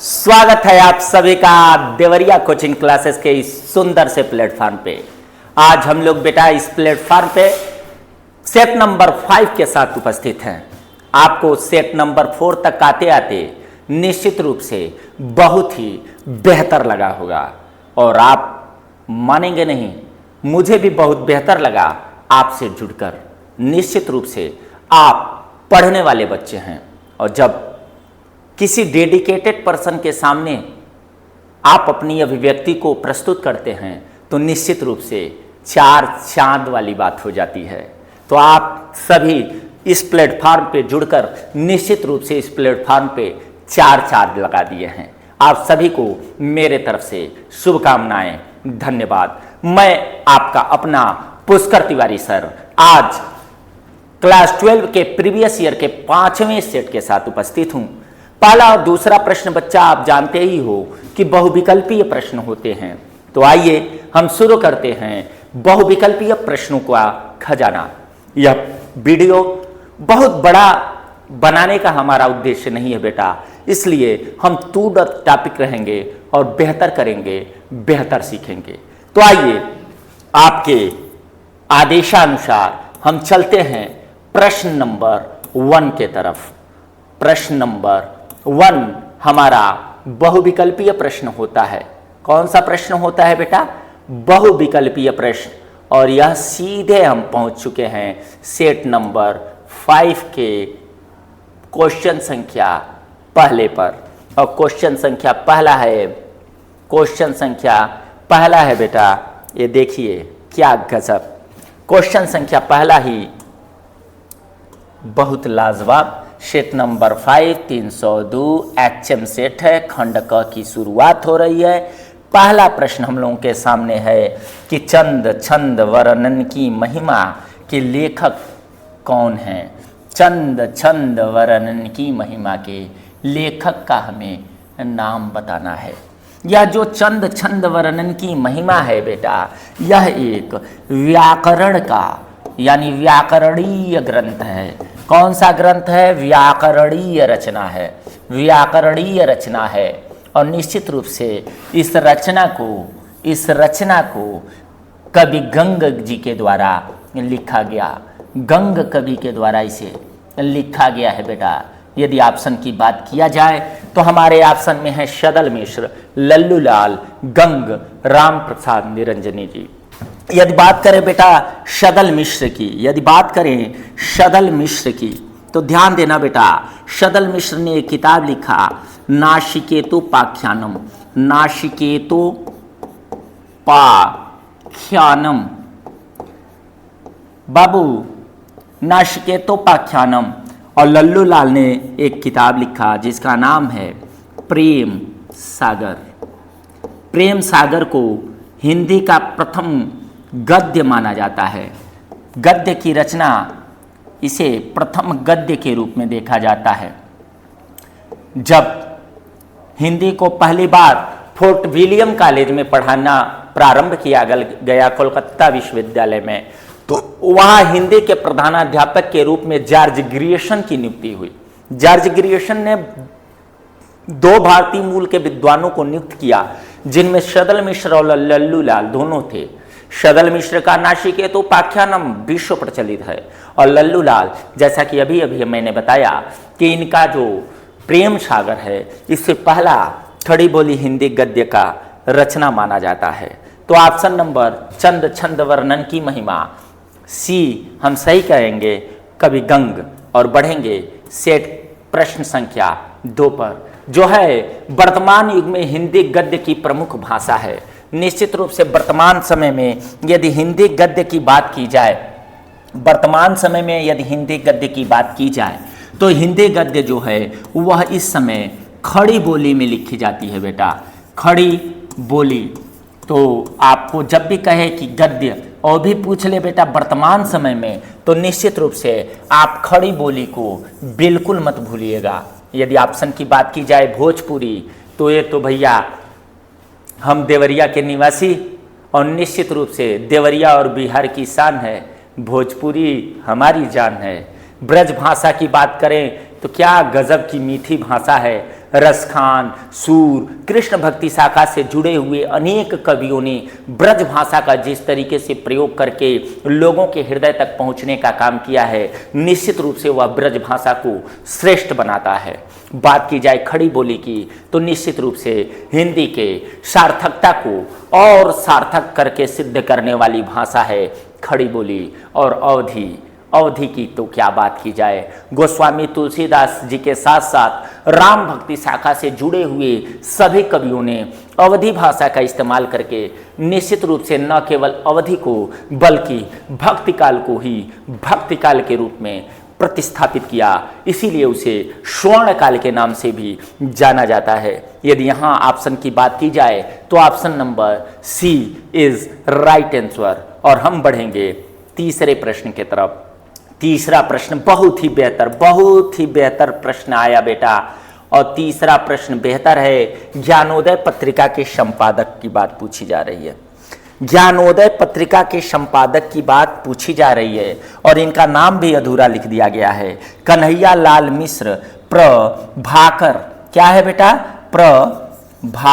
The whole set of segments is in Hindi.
स्वागत है आप सभी का देवरिया कोचिंग क्लासेस के इस सुंदर से प्लेटफॉर्म पे। आज हम लोग बेटा इस प्लेटफॉर्म पे सेट नंबर 5 के साथ उपस्थित हैं। आपको सेट नंबर 4 तक आते आते निश्चित रूप से बहुत ही बेहतर लगा होगा और आप मानेंगे नहीं, मुझे भी बहुत बेहतर लगा आपसे जुड़कर। निश्चित रूप से आप पढ़ने वाले बच्चे हैं और जब किसी डेडिकेटेड पर्सन के सामने आप अपनी अभिव्यक्ति को प्रस्तुत करते हैं तो निश्चित रूप से चार चांद वाली बात हो जाती है। तो आप सभी इस प्लेटफॉर्म पे जुड़कर निश्चित रूप से इस प्लेटफॉर्म पे चार चांद लगा दिए हैं। आप सभी को मेरे तरफ से शुभकामनाएं, धन्यवाद। मैं आपका अपना पुष्कर तिवारी सर आज क्लास 12 के प्रीवियस ईयर के 5वें सेट के साथ उपस्थित हूं। पहला और दूसरा प्रश्न बच्चा आप जानते ही हो कि बहुविकल्पीय प्रश्न होते हैं। तो आइए हम शुरू करते हैं बहुविकल्पीय प्रश्नों का खजाना। यह वीडियो बहुत बड़ा बनाने का हमारा उद्देश्य नहीं है बेटा, इसलिए हम टू द टॉपिक रहेंगे और बेहतर करेंगे, बेहतर सीखेंगे। तो आइए आपके आदेशानुसार हम चलते हैं प्रश्न नंबर 1 के तरफ। प्रश्न नंबर 1 हमारा बहुविकल्पीय प्रश्न होता है। कौन सा प्रश्न होता है बेटा? बहुविकल्पीय प्रश्न। और यह सीधे हम पहुंच चुके हैं सेट नंबर 5 के क्वेश्चन संख्या पहले पर। और क्वेश्चन संख्या पहला है बेटा, ये देखिए क्या गजब। क्वेश्चन संख्या पहला ही बहुत लाजवाब। सेट नंबर 5 302 HM सेट है। खंड क की शुरुआत हो रही है। पहला प्रश्न हम लोगों के सामने है कि चंद छंद वर्णन की महिमा के लेखक कौन हैं? चंद छंद वर्णन की महिमा के लेखक का हमें नाम बताना है। यह जो चंद छंद वर्णन की महिमा है बेटा, यह एक व्याकरण का यानी व्याकरणीय ग्रंथ है। कौन सा ग्रंथ है? व्याकरणीय रचना है। व्याकरणीय रचना है और निश्चित रूप से इस रचना को कवि गंग जी के द्वारा लिखा गया। गंग कवि के द्वारा इसे लिखा गया है बेटा। यदि ऑप्शन की बात किया जाए तो हमारे ऑप्शन में है सदल मिश्र, लल्लू लाल, गंग, राम प्रसाद निरंजनी जी। यदि बात करें बेटा सदल मिश्र की तो ध्यान देना बेटा, सदल मिश्र ने एक किताब लिखा नाशिकेतोपाख्यानम। बाबू नाशिकेतोपाख्यानम। और लल्लू लाल ने एक किताब लिखा जिसका नाम है प्रेम सागर। प्रेम सागर को हिंदी का प्रथम गद्य माना जाता है। गद्य की रचना, इसे प्रथम गद्य के रूप में देखा जाता है। जब हिंदी को पहली बार फोर्ट विलियम कॉलेज में पढ़ाना प्रारंभ किया गया कोलकाता विश्वविद्यालय में, तो वहाँ हिंदी के प्रधानाध्यापक के रूप में जॉर्ज ग्रियर्सन की नियुक्ति हुई। जॉर्ज ग्रियर्सन ने 2 भारतीय मूल के विद्वानों को नियुक्त किया जिनमें सदल मिश्र और लल्लू लाल दोनों थे। सदल मिश्र का नाशिकेतोपाख्यानम विश्व प्रचलित है और लल्लू लाल, जैसा कि अभी मैंने बताया कि इनका जो प्रेम सागर है, इससे पहला खड़ी बोली हिंदी गद्य का रचना माना जाता है। तो ऑप्शन नंबर चंद छंद वर्णन की महिमा सी हम सही कहेंगे, कवि गंग। और बढ़ेंगे सेट प्रश्न संख्या 2 पर, जो है वर्तमान युग में हिंदी गद्य की प्रमुख भाषा है। निश्चित रूप से वर्तमान समय में यदि हिंदी गद्य की बात की जाए, तो हिंदी गद्य जो है वह इस समय खड़ी बोली में लिखी जाती है बेटा। खड़ी बोली। तो आपको जब भी कहे कि गद्य और भी पूछ ले बेटा वर्तमान समय में, तो निश्चित रूप से आप खड़ी बोली को बिल्कुल मत भूलिएगा। यदि ऑप्शन की बात की जाए भोजपुरी, तो ये तो भैया हम देवरिया के निवासी और निश्चित रूप से देवरिया और बिहार की शान है। भोजपुरी हमारी जान है। ब्रज भाषा की बात करें तो क्या गजब की मीठी भाषा है। रसखान, सूर, कृष्ण भक्ति शाखा से जुड़े हुए अनेक कवियों ने ब्रज भाषा का जिस तरीके से प्रयोग करके लोगों के हृदय तक पहुंचने का काम किया है, निश्चित रूप से वह ब्रज भाषा को श्रेष्ठ बनाता है। बात की जाए खड़ी बोली की तो निश्चित रूप से हिंदी के सार्थकता को और सार्थक करके सिद्ध करने वाली भाषा है खड़ी बोली। और अवधि की तो क्या बात की जाए, गोस्वामी तुलसीदास जी के साथ साथ राम भक्ति शाखा से जुड़े हुए सभी कवियों ने अवधि भाषा का इस्तेमाल करके निश्चित रूप से न केवल अवधि को बल्कि भक्ति काल को ही भक्ति काल के रूप में प्रतिस्थापित किया, इसीलिए उसे स्वर्ण काल के नाम से भी जाना जाता है। यदि यहाँ ऑप्शन की बात की जाए तो option number C is right answer. और हम बढ़ेंगे तीसरे प्रश्न की तरफ। तीसरा प्रश्न बहुत ही बेहतर प्रश्न आया बेटा। और तीसरा प्रश्न बेहतर है, ज्ञानोदय पत्रिका के संपादक की बात पूछी जा रही है। ज्ञानोदय पत्रिका के संपादक की बात पूछी जा रही है और इनका नाम भी अधूरा लिख दिया गया है, कन्हैया लाल मिश्र प्रभाकर। क्या है बेटा? प्रभाकर।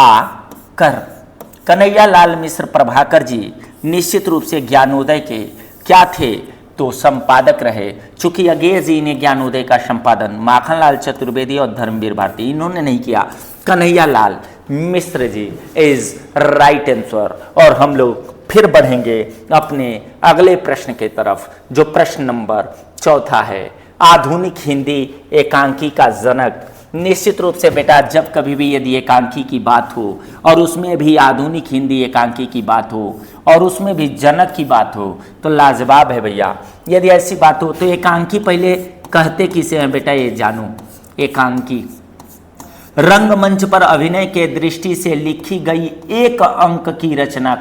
कन्हैया लाल मिश्र प्रभाकर जी निश्चित रूप से ज्ञानोदय के क्या थे? तो संपादक रहे। चूंकि अगेय जी ने ज्ञानोदय का संपादन माखनलाल चतुर्वेदी और धर्मवीर भारती इन्होंने नहीं किया, Kanhaiya Lal Mishra ji is right answer. और हम लोग फिर बढ़ेंगे अपने अगले प्रश्न की तरफ, जो प्रश्न नंबर चौथा है। आधुनिक हिंदी एकांकी का जनक। निश्चित रूप से बेटा जब कभी भी यदि एकांकी की बात हो और उसमें भी आधुनिक हिंदी एकांकी की बात हो और उसमें भी जनक की बात हो तो लाजवाब है भैया। यदि ऐसी बात हो तो एकांकी पहले कहते किसे हैं बेटा, ये जानो। एकांकी रंगमंच पर अभिनय के दृष्टि से लिखी गई एक अंक की रचना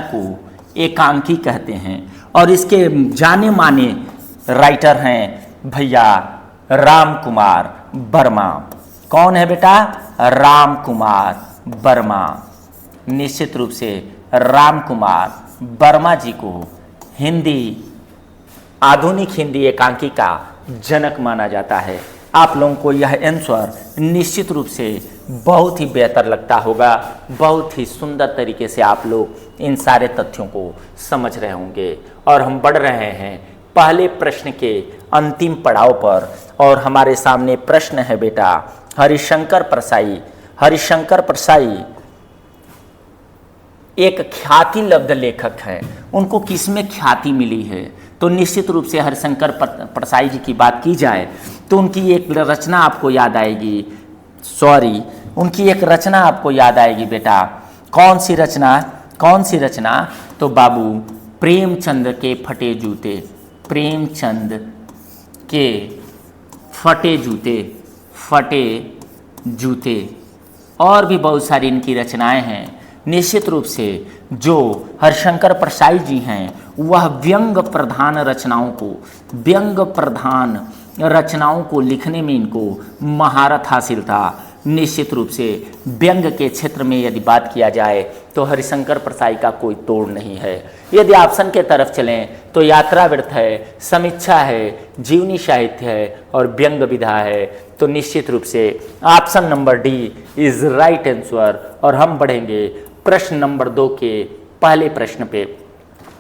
को एकांकी कहते हैं। और इसके जाने माने राइटर हैं भैया राम कुमार वर्मा। कौन है बेटा? राम कुमार वर्मा। निश्चित रूप से राम कुमार वर्मा जी को आधुनिक हिंदी एकांकी का जनक माना जाता है। आप लोगों को यह आंसर निश्चित रूप से बहुत ही बेहतर लगता होगा, बहुत ही सुंदर तरीके से आप लोग इन सारे तथ्यों को समझ रहे होंगे। और हम बढ़ रहे हैं पहले प्रश्न के अंतिम पड़ाव पर और हमारे सामने प्रश्न है बेटा हरिशंकर परसाई एक ख्याति लब्ध लेखक हैं। उनको किसमें ख्याति मिली है? तो निश्चित रूप से हरिशंकर परसाई जी की बात की जाए तो उनकी एक रचना आपको याद आएगी, उनकी एक रचना आपको याद आएगी बेटा। कौन सी रचना? तो बाबू प्रेमचंद के फटे जूते और भी बहुत सारी इनकी रचनाएं हैं। निश्चित रूप से जो हरिशंकर परसाई जी हैं वह व्यंग प्रधान रचनाओं को लिखने में इनको महारत हासिल था। निश्चित रूप से व्यंग के क्षेत्र में यदि बात किया जाए तो हरिशंकर परसाई का कोई तोड़ नहीं है। यदि ऑप्शन के तरफ चलें तो यात्रा वृत्त है, समीक्षा है, जीवनी साहित्य है और व्यंग विधा है। तो निश्चित रूप से option number D is right answer. और हम बढ़ेंगे प्रश्न नंबर 2 के पहले प्रश्न पे।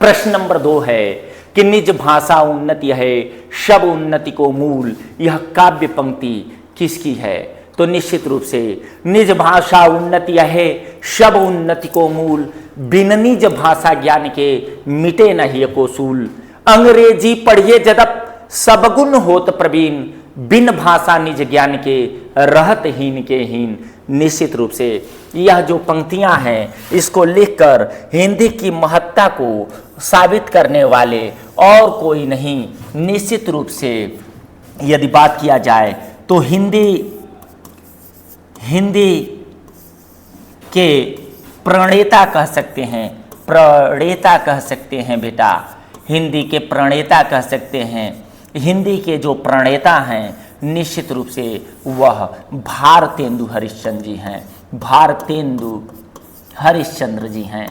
प्रश्न नंबर 2 है कि निज भाषा उन्नति है शब उन्नति को मूल, यह काव्य पंक्ति किसकी है? तो निश्चित रूप से निज भाषा उन्नति है शब उन्नति को मूल, बिन निज भाषा ज्ञान के मिटे नहीं को सूल। अंग्रेजी पढ़िए जदप सब गुण होत प्रवीण, बिन भाषा निज ज्ञान के रहत हीन के हीन। निश्चित रूप से यह जो पंक्तियां हैं इसको लिखकर हिंदी की महत्ता को साबित करने वाले और कोई नहीं। निश्चित रूप से यदि बात किया जाए तो हिंदी के प्रणेता कह सकते हैं बेटा, हिंदी के प्रणेता कह सकते हैं। हिंदी के जो प्रणेता हैं निश्चित रूप से वह भारतेंदु हरिश्चंद्र जी हैं।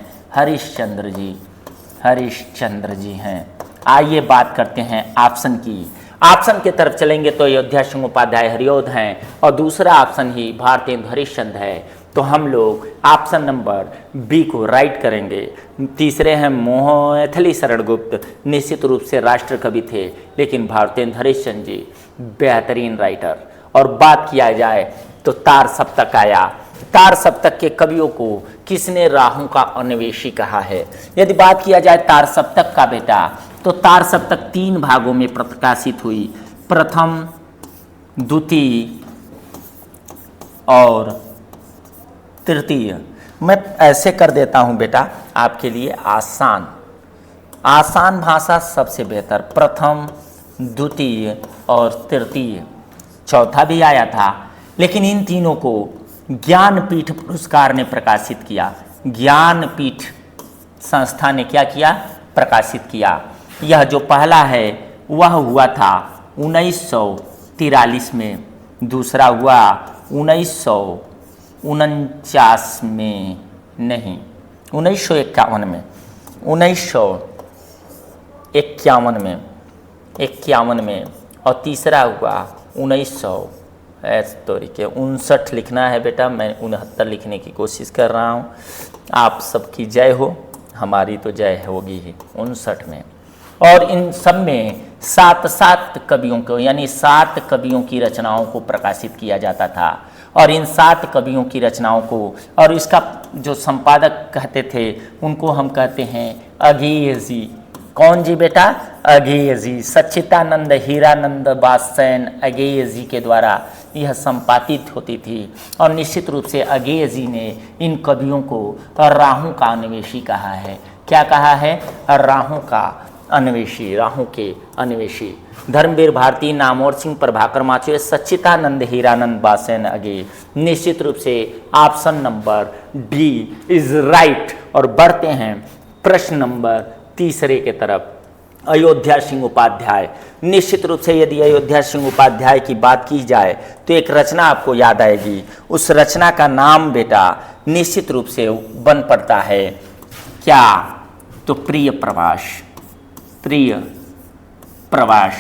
हरिश्चंद्र जी हैं। आइए बात करते हैं ऑप्शन की। ऑप्शन की तरफ चलेंगे तो अयोध्या सिंह उपाध्याय हरिऔध हैं और दूसरा ऑप्शन ही भारतेंदु हरिश्चंद्र है। तो हम लोग ऑप्शन नंबर बी को राइट करेंगे। तीसरे हैं मोहनथली शरण गुप्त, निश्चित रूप से राष्ट्र कवि थे, लेकिन भारतेंदु हरिश्चंद्र जी बेहतरीन राइटर। और बात किया जाए तो तार सप्तक आया। तार सप्तक के कवियों को किसने राहु का अन्वेषी कहा है? यदि बात किया जाए तार सप्तक का बेटा, तो तार सप्तक 3 भागों में प्रकाशित हुई, प्रथम, द्वितीय और तृतीय। मैं ऐसे कर देता हूं बेटा आपके लिए आसान भाषा सबसे बेहतर, प्रथम, द्वितीय और तृतीय। चौथा भी आया था, लेकिन इन तीनों को ज्ञानपीठ पुरस्कार ने प्रकाशित किया। ज्ञानपीठ संस्था ने क्या किया? प्रकाशित किया। यह जो पहला है वह हुआ था 1943 में, दूसरा हुआ 1949 में, नहीं 1951 में, 1951 में, 51 में, और तीसरा हुआ 1959 लिखना है बेटा, मैं 69 लिखने की कोशिश कर रहा हूँ। आप सबकी जय हो, हमारी तो जय होगी ही। 59 में, और इन सब में 7 कवियों को, यानी 7 कवियों की रचनाओं को प्रकाशित किया जाता था। और इन 7 कवियों की रचनाओं को, और इसका जो संपादक कहते थे उनको हम कहते हैं अगेय जी। कौन जी बेटा? अगेय जी। सच्चिदानंद हीरानंद बादशाह अगेय जी के द्वारा यह संपादित होती थी। और निश्चित रूप से अगेय जी ने इन कवियों को राहु का अन्वेषी कहा है। क्या कहा है? राहु का अन्वेषी, राहु के अन्वेषी। धर्मवीर भारती, नामवर सिंह, प्रभाकर माचुए, सच्चिदानंद हीरानंद बादशाह अगेय। निश्चित रूप से option number D is right. और बढ़ते हैं प्रश्न नंबर तीसरे के तरफ। अयोध्या सिंह उपाध्याय। निश्चित रूप से यदि अयोध्या सिंह उपाध्याय की बात की जाए तो एक रचना आपको याद आएगी। उस रचना का नाम बेटा निश्चित रूप से बन पड़ता है क्या? तो प्रिय प्रवास। प्रिय प्रवास,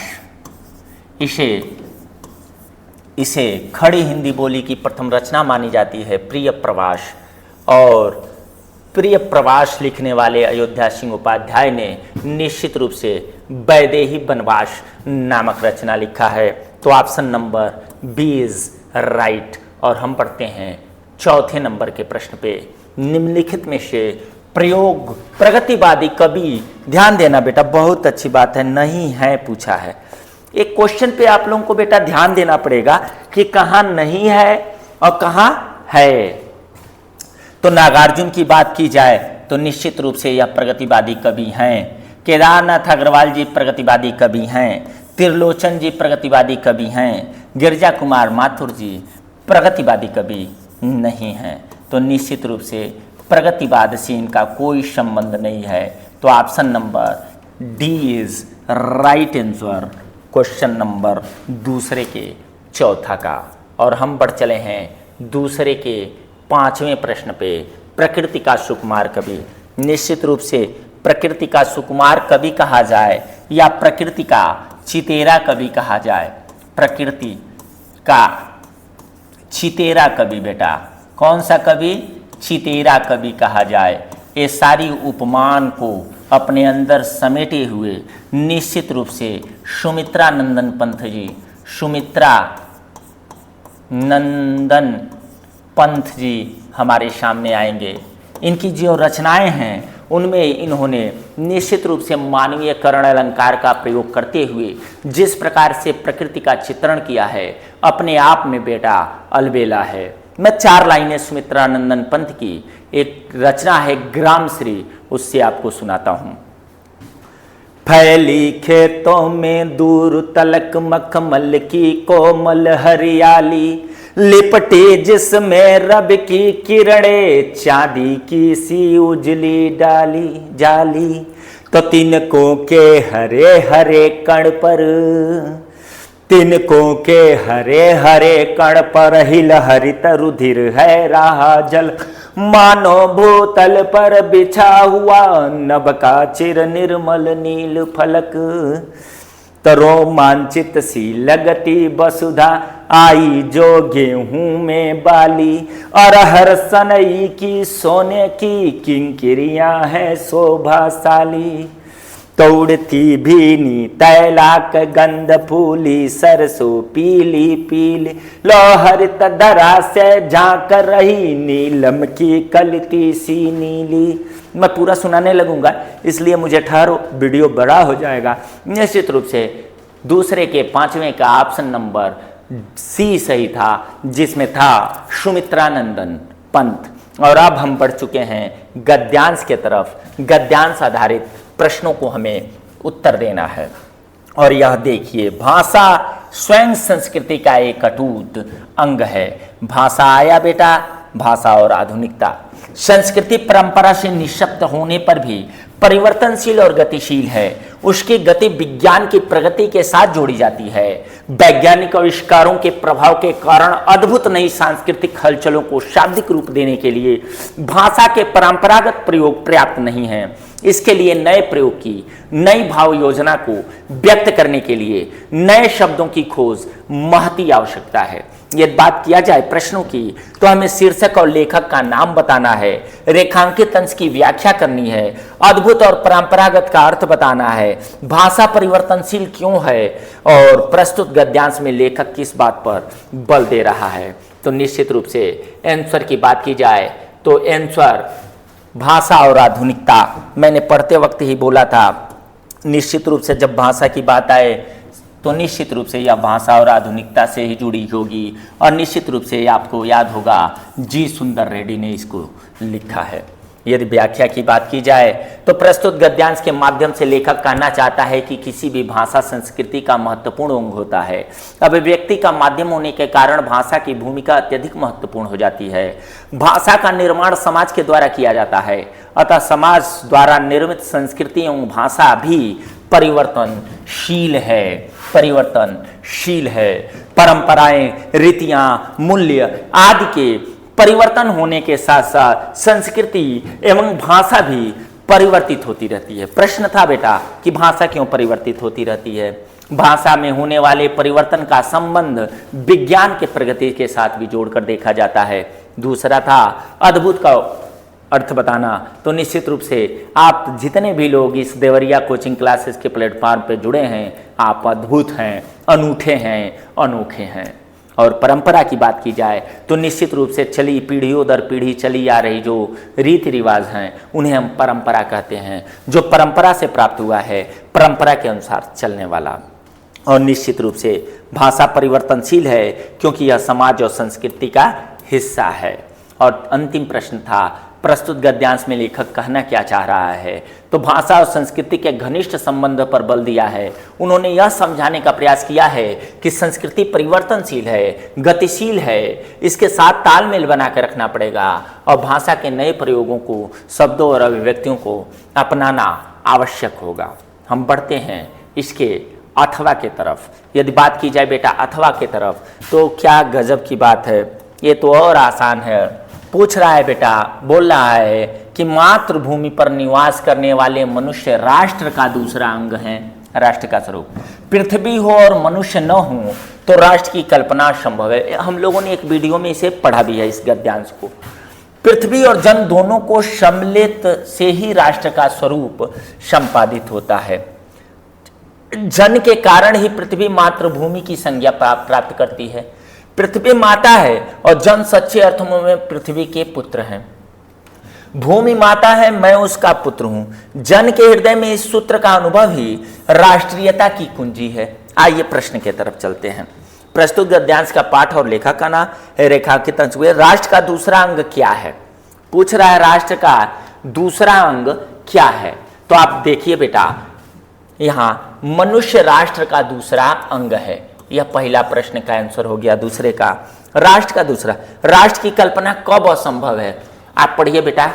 इसे खड़ी हिंदी बोली की प्रथम रचना मानी जाती है, प्रिय प्रवास। और प्रिय प्रवास लिखने वाले अयोध्या सिंह उपाध्याय ने निश्चित रूप से वैदेही वनवास नामक रचना लिखा है। तो option number B is right. और हम पढ़ते हैं चौथे नंबर के प्रश्न पे। निम्नलिखित में से प्रयोग प्रगतिवादी कवि, ध्यान देना बेटा, बहुत अच्छी बात है, नहीं है पूछा है। एक क्वेश्चन पे आप लोगों को बेटा ध्यान देना पड़ेगा कि कहाँ नहीं है और कहाँ है। तो नागार्जुन की बात की जाए तो निश्चित रूप से यह प्रगतिवादी कवि हैं। केदारनाथ अग्रवाल जी प्रगतिवादी कवि हैं। त्रिलोचन जी प्रगतिवादी कवि हैं। गिरजा कुमार माथुर जी प्रगतिवादी कवि नहीं हैं। तो निश्चित रूप से प्रगतिवाद से इनका कोई संबंध नहीं है। तो option number D is right answer, question number दूसरे के चौथा का। और हम बढ़ चले हैं दूसरे के 5वें प्रश्न पे। प्रकृति का सुकुमार कवि। निश्चित रूप से प्रकृति का सुकुमार कवि कहा जाए या प्रकृति का चितेरा कवि कहा जाए। प्रकृति का चितेरा कवि बेटा, कौन सा कवि? चितेरा कवि कहा जाए। ये सारी उपमान को अपने अंदर समेटे हुए निश्चित रूप से सुमित्रा नंदन पंथ जी, सुमित्रा नंदन पंथ जी हमारे सामने आएंगे। इनकी जो रचनाएं हैं उनमें इन्होंने निश्चित रूप से मानवीय करण अलंकार का प्रयोग करते हुए जिस प्रकार से प्रकृति का चित्रण किया है अपने आप में बेटा अलबेला है। मैं 4 लाइनें सुमित्रा नंदन पंथ की एक रचना है ग्रामश्री, उससे आपको सुनाता हूं। फैली खेतों में दूर तलक मखमल की कोमल हरियाली, लिपटी जिसमें रब की किरणें चांदी की सी उजली डाली जाली। तो तिनकों के हरे हरे कण पर, तिनकों के हरे हरे कण पर हिल हरित रुधिर है रहा जल, मानो भूतल पर बिछा हुआ नभ का चिर निर्मल नील फलक। तो रोमांचित सी लगती वसुधा आई जो गेहूं में बाली, और हर सनई की सोने की किंकिरियां है शोभाशाली। तोड़ती भीनी तैलाक गंध फूली, सरसों पीली पीली, लोहरित दरा से झांक रही नीलम की कलती सी नीली। मैं पूरा सुनाने लगूंगा इसलिए मुझे ठहरो, वीडियो बड़ा हो जाएगा। निश्चित रूप से दूसरे के 5वें का ऑप्शन नंबर सी सही था, जिसमें था सुमित्रानंदन पंत। और अब हम बढ़ चुके हैं गद्यांश के तरफ। गद्यांश आधारित प्रश्नों को हमें उत्तर देना है। और यह देखिए, भाषा स्वयं संस्कृति का एक अटूट अंग है। भाषा आया बेटा, भाषा और आधुनिकता। संस्कृति परंपरा से निःशब्द होने पर भी परिवर्तनशील और गतिशील है। उसकी गति विज्ञान की प्रगति के साथ जोड़ी जाती है। वैज्ञानिक आविष्कारों के प्रभाव के कारण अद्भुत नई सांस्कृतिक हलचलों को शाब्दिक रूप देने के लिए भाषा के परंपरागत प्रयोग पर्याप्त नहीं है। इसके लिए नए प्रयोग की, नई भाव योजना को व्यक्त करने के लिए नए शब्दों की खोज महती आवश्यकता है। यदि बात किया जाए प्रश्नों की, तो हमें शीर्षक और लेखक का नाम बताना है, रेखांकित अंश की व्याख्या करनी है, अद्भुत और परंपरागत का अर्थ बताना है, भाषा परिवर्तनशील क्यों है, और प्रस्तुत गद्यांश में लेखक किस बात पर बल दे रहा है। तो निश्चित रूप से आंसर की बात की जाए तो आंसर भाषा और आधुनिकता। मैंने पढ़ते वक्त ही बोला था, निश्चित रूप से जब भाषा की बात आए तो निश्चित रूप से यह भाषा और आधुनिकता से ही जुड़ी होगी। और निश्चित रूप से आपको याद होगा जी सुंदर रेड्डी ने इसको लिखा है। यदि व्याख्या की बात की जाए तो प्रस्तुत गद्यांश के माध्यम से लेखक कहना चाहता है कि किसी भी भाषा संस्कृति का महत्वपूर्ण अंग होता है। अभिव्यक्ति का माध्यम होने के कारण भाषा की भूमिका अत्यधिक महत्वपूर्ण हो जाती है। भाषा का निर्माण समाज के द्वारा किया जाता है, अतः समाज द्वारा निर्मित संस्कृति एवं भाषा भी परिवर्तनशील है। परिवर्तनशील है। परंपराएं, रीतियां, मूल्य आदि के परिवर्तन होने के साथ साथ संस्कृति एवं भाषा भी परिवर्तित होती रहती है। प्रश्न था बेटा कि भाषा क्यों परिवर्तित होती रहती है। भाषा में होने वाले परिवर्तन का संबंध विज्ञान के प्रगति के साथ भी जोड़कर देखा जाता है। दूसरा था अद्भुत का अर्थ बताना। तो निश्चित रूप से आप जितने भी लोग इस देवरिया कोचिंग क्लासेस के प्लेटफॉर्म पर जुड़े हैं, आप अद्भुत हैं, अनूठे हैं, अनोखे हैं। और परंपरा की बात की जाए तो निश्चित रूप से चली पीढ़ियों दर पीढ़ी चली आ रही जो रीति रिवाज हैं उन्हें हम परंपरा कहते हैं। जो परंपरा से प्राप्त हुआ है, परंपरा के अनुसार चलने वाला। और निश्चित रूप से भाषा परिवर्तनशील है क्योंकि यह समाज और संस्कृति का हिस्सा है। और अंतिम प्रश्न था प्रस्तुत गद्यांश में लेखक कहना क्या चाह रहा है। तो भाषा और संस्कृति के घनिष्ठ संबंध पर बल दिया है। उन्होंने यह समझाने का प्रयास किया है कि संस्कृति परिवर्तनशील है, गतिशील है, इसके साथ तालमेल बना कर रखना पड़ेगा और भाषा के नए प्रयोगों को, शब्दों और अभिव्यक्तियों को अपनाना आवश्यक होगा। हम बढ़ते हैं इसके अथवा के तरफ। यदि बात की जाए बेटा अथवा के तरफ, तो क्या गजब की बात है। ये तो और आसान है। पूछ रहा है बेटा, बोल रहा है कि मातृभूमि पर निवास करने वाले मनुष्य राष्ट्र का दूसरा अंग है। राष्ट्र का स्वरूप पृथ्वी हो और मनुष्य न हो तो राष्ट्र की कल्पना संभव है। हम लोगों ने एक वीडियो में इसे पढ़ा भी है, इस गद्यांश को। पृथ्वी और जन दोनों को सम्मिलित से ही राष्ट्र का स्वरूप संपादित होता है। जन के कारण ही पृथ्वी मातृभूमि की संज्ञा प्राप्त करती है। पृथ्वी माता है और जन सच्चे अर्थों में पृथ्वी के पुत्र हैं। भूमि माता है, मैं उसका पुत्र हूं। जन के हृदय में इस सूत्र का अनुभव ही राष्ट्रीयता की कुंजी है। आइए प्रश्न की तरफ चलते हैं। प्रस्तुत गद्यांश का पाठ और लेखक का नाम है रेखांकित अंश। राष्ट्र का दूसरा अंग क्या है? पूछ रहा है राष्ट्र का दूसरा अंग क्या है। तो आप देखिए बेटा, यहां मनुष्य राष्ट्र का दूसरा अंग है। यह पहला प्रश्न का आंसर हो गया। दूसरे का राष्ट्र का दूसरा, राष्ट्र की कल्पना कब असंभव है? आप पढ़िए बेटा,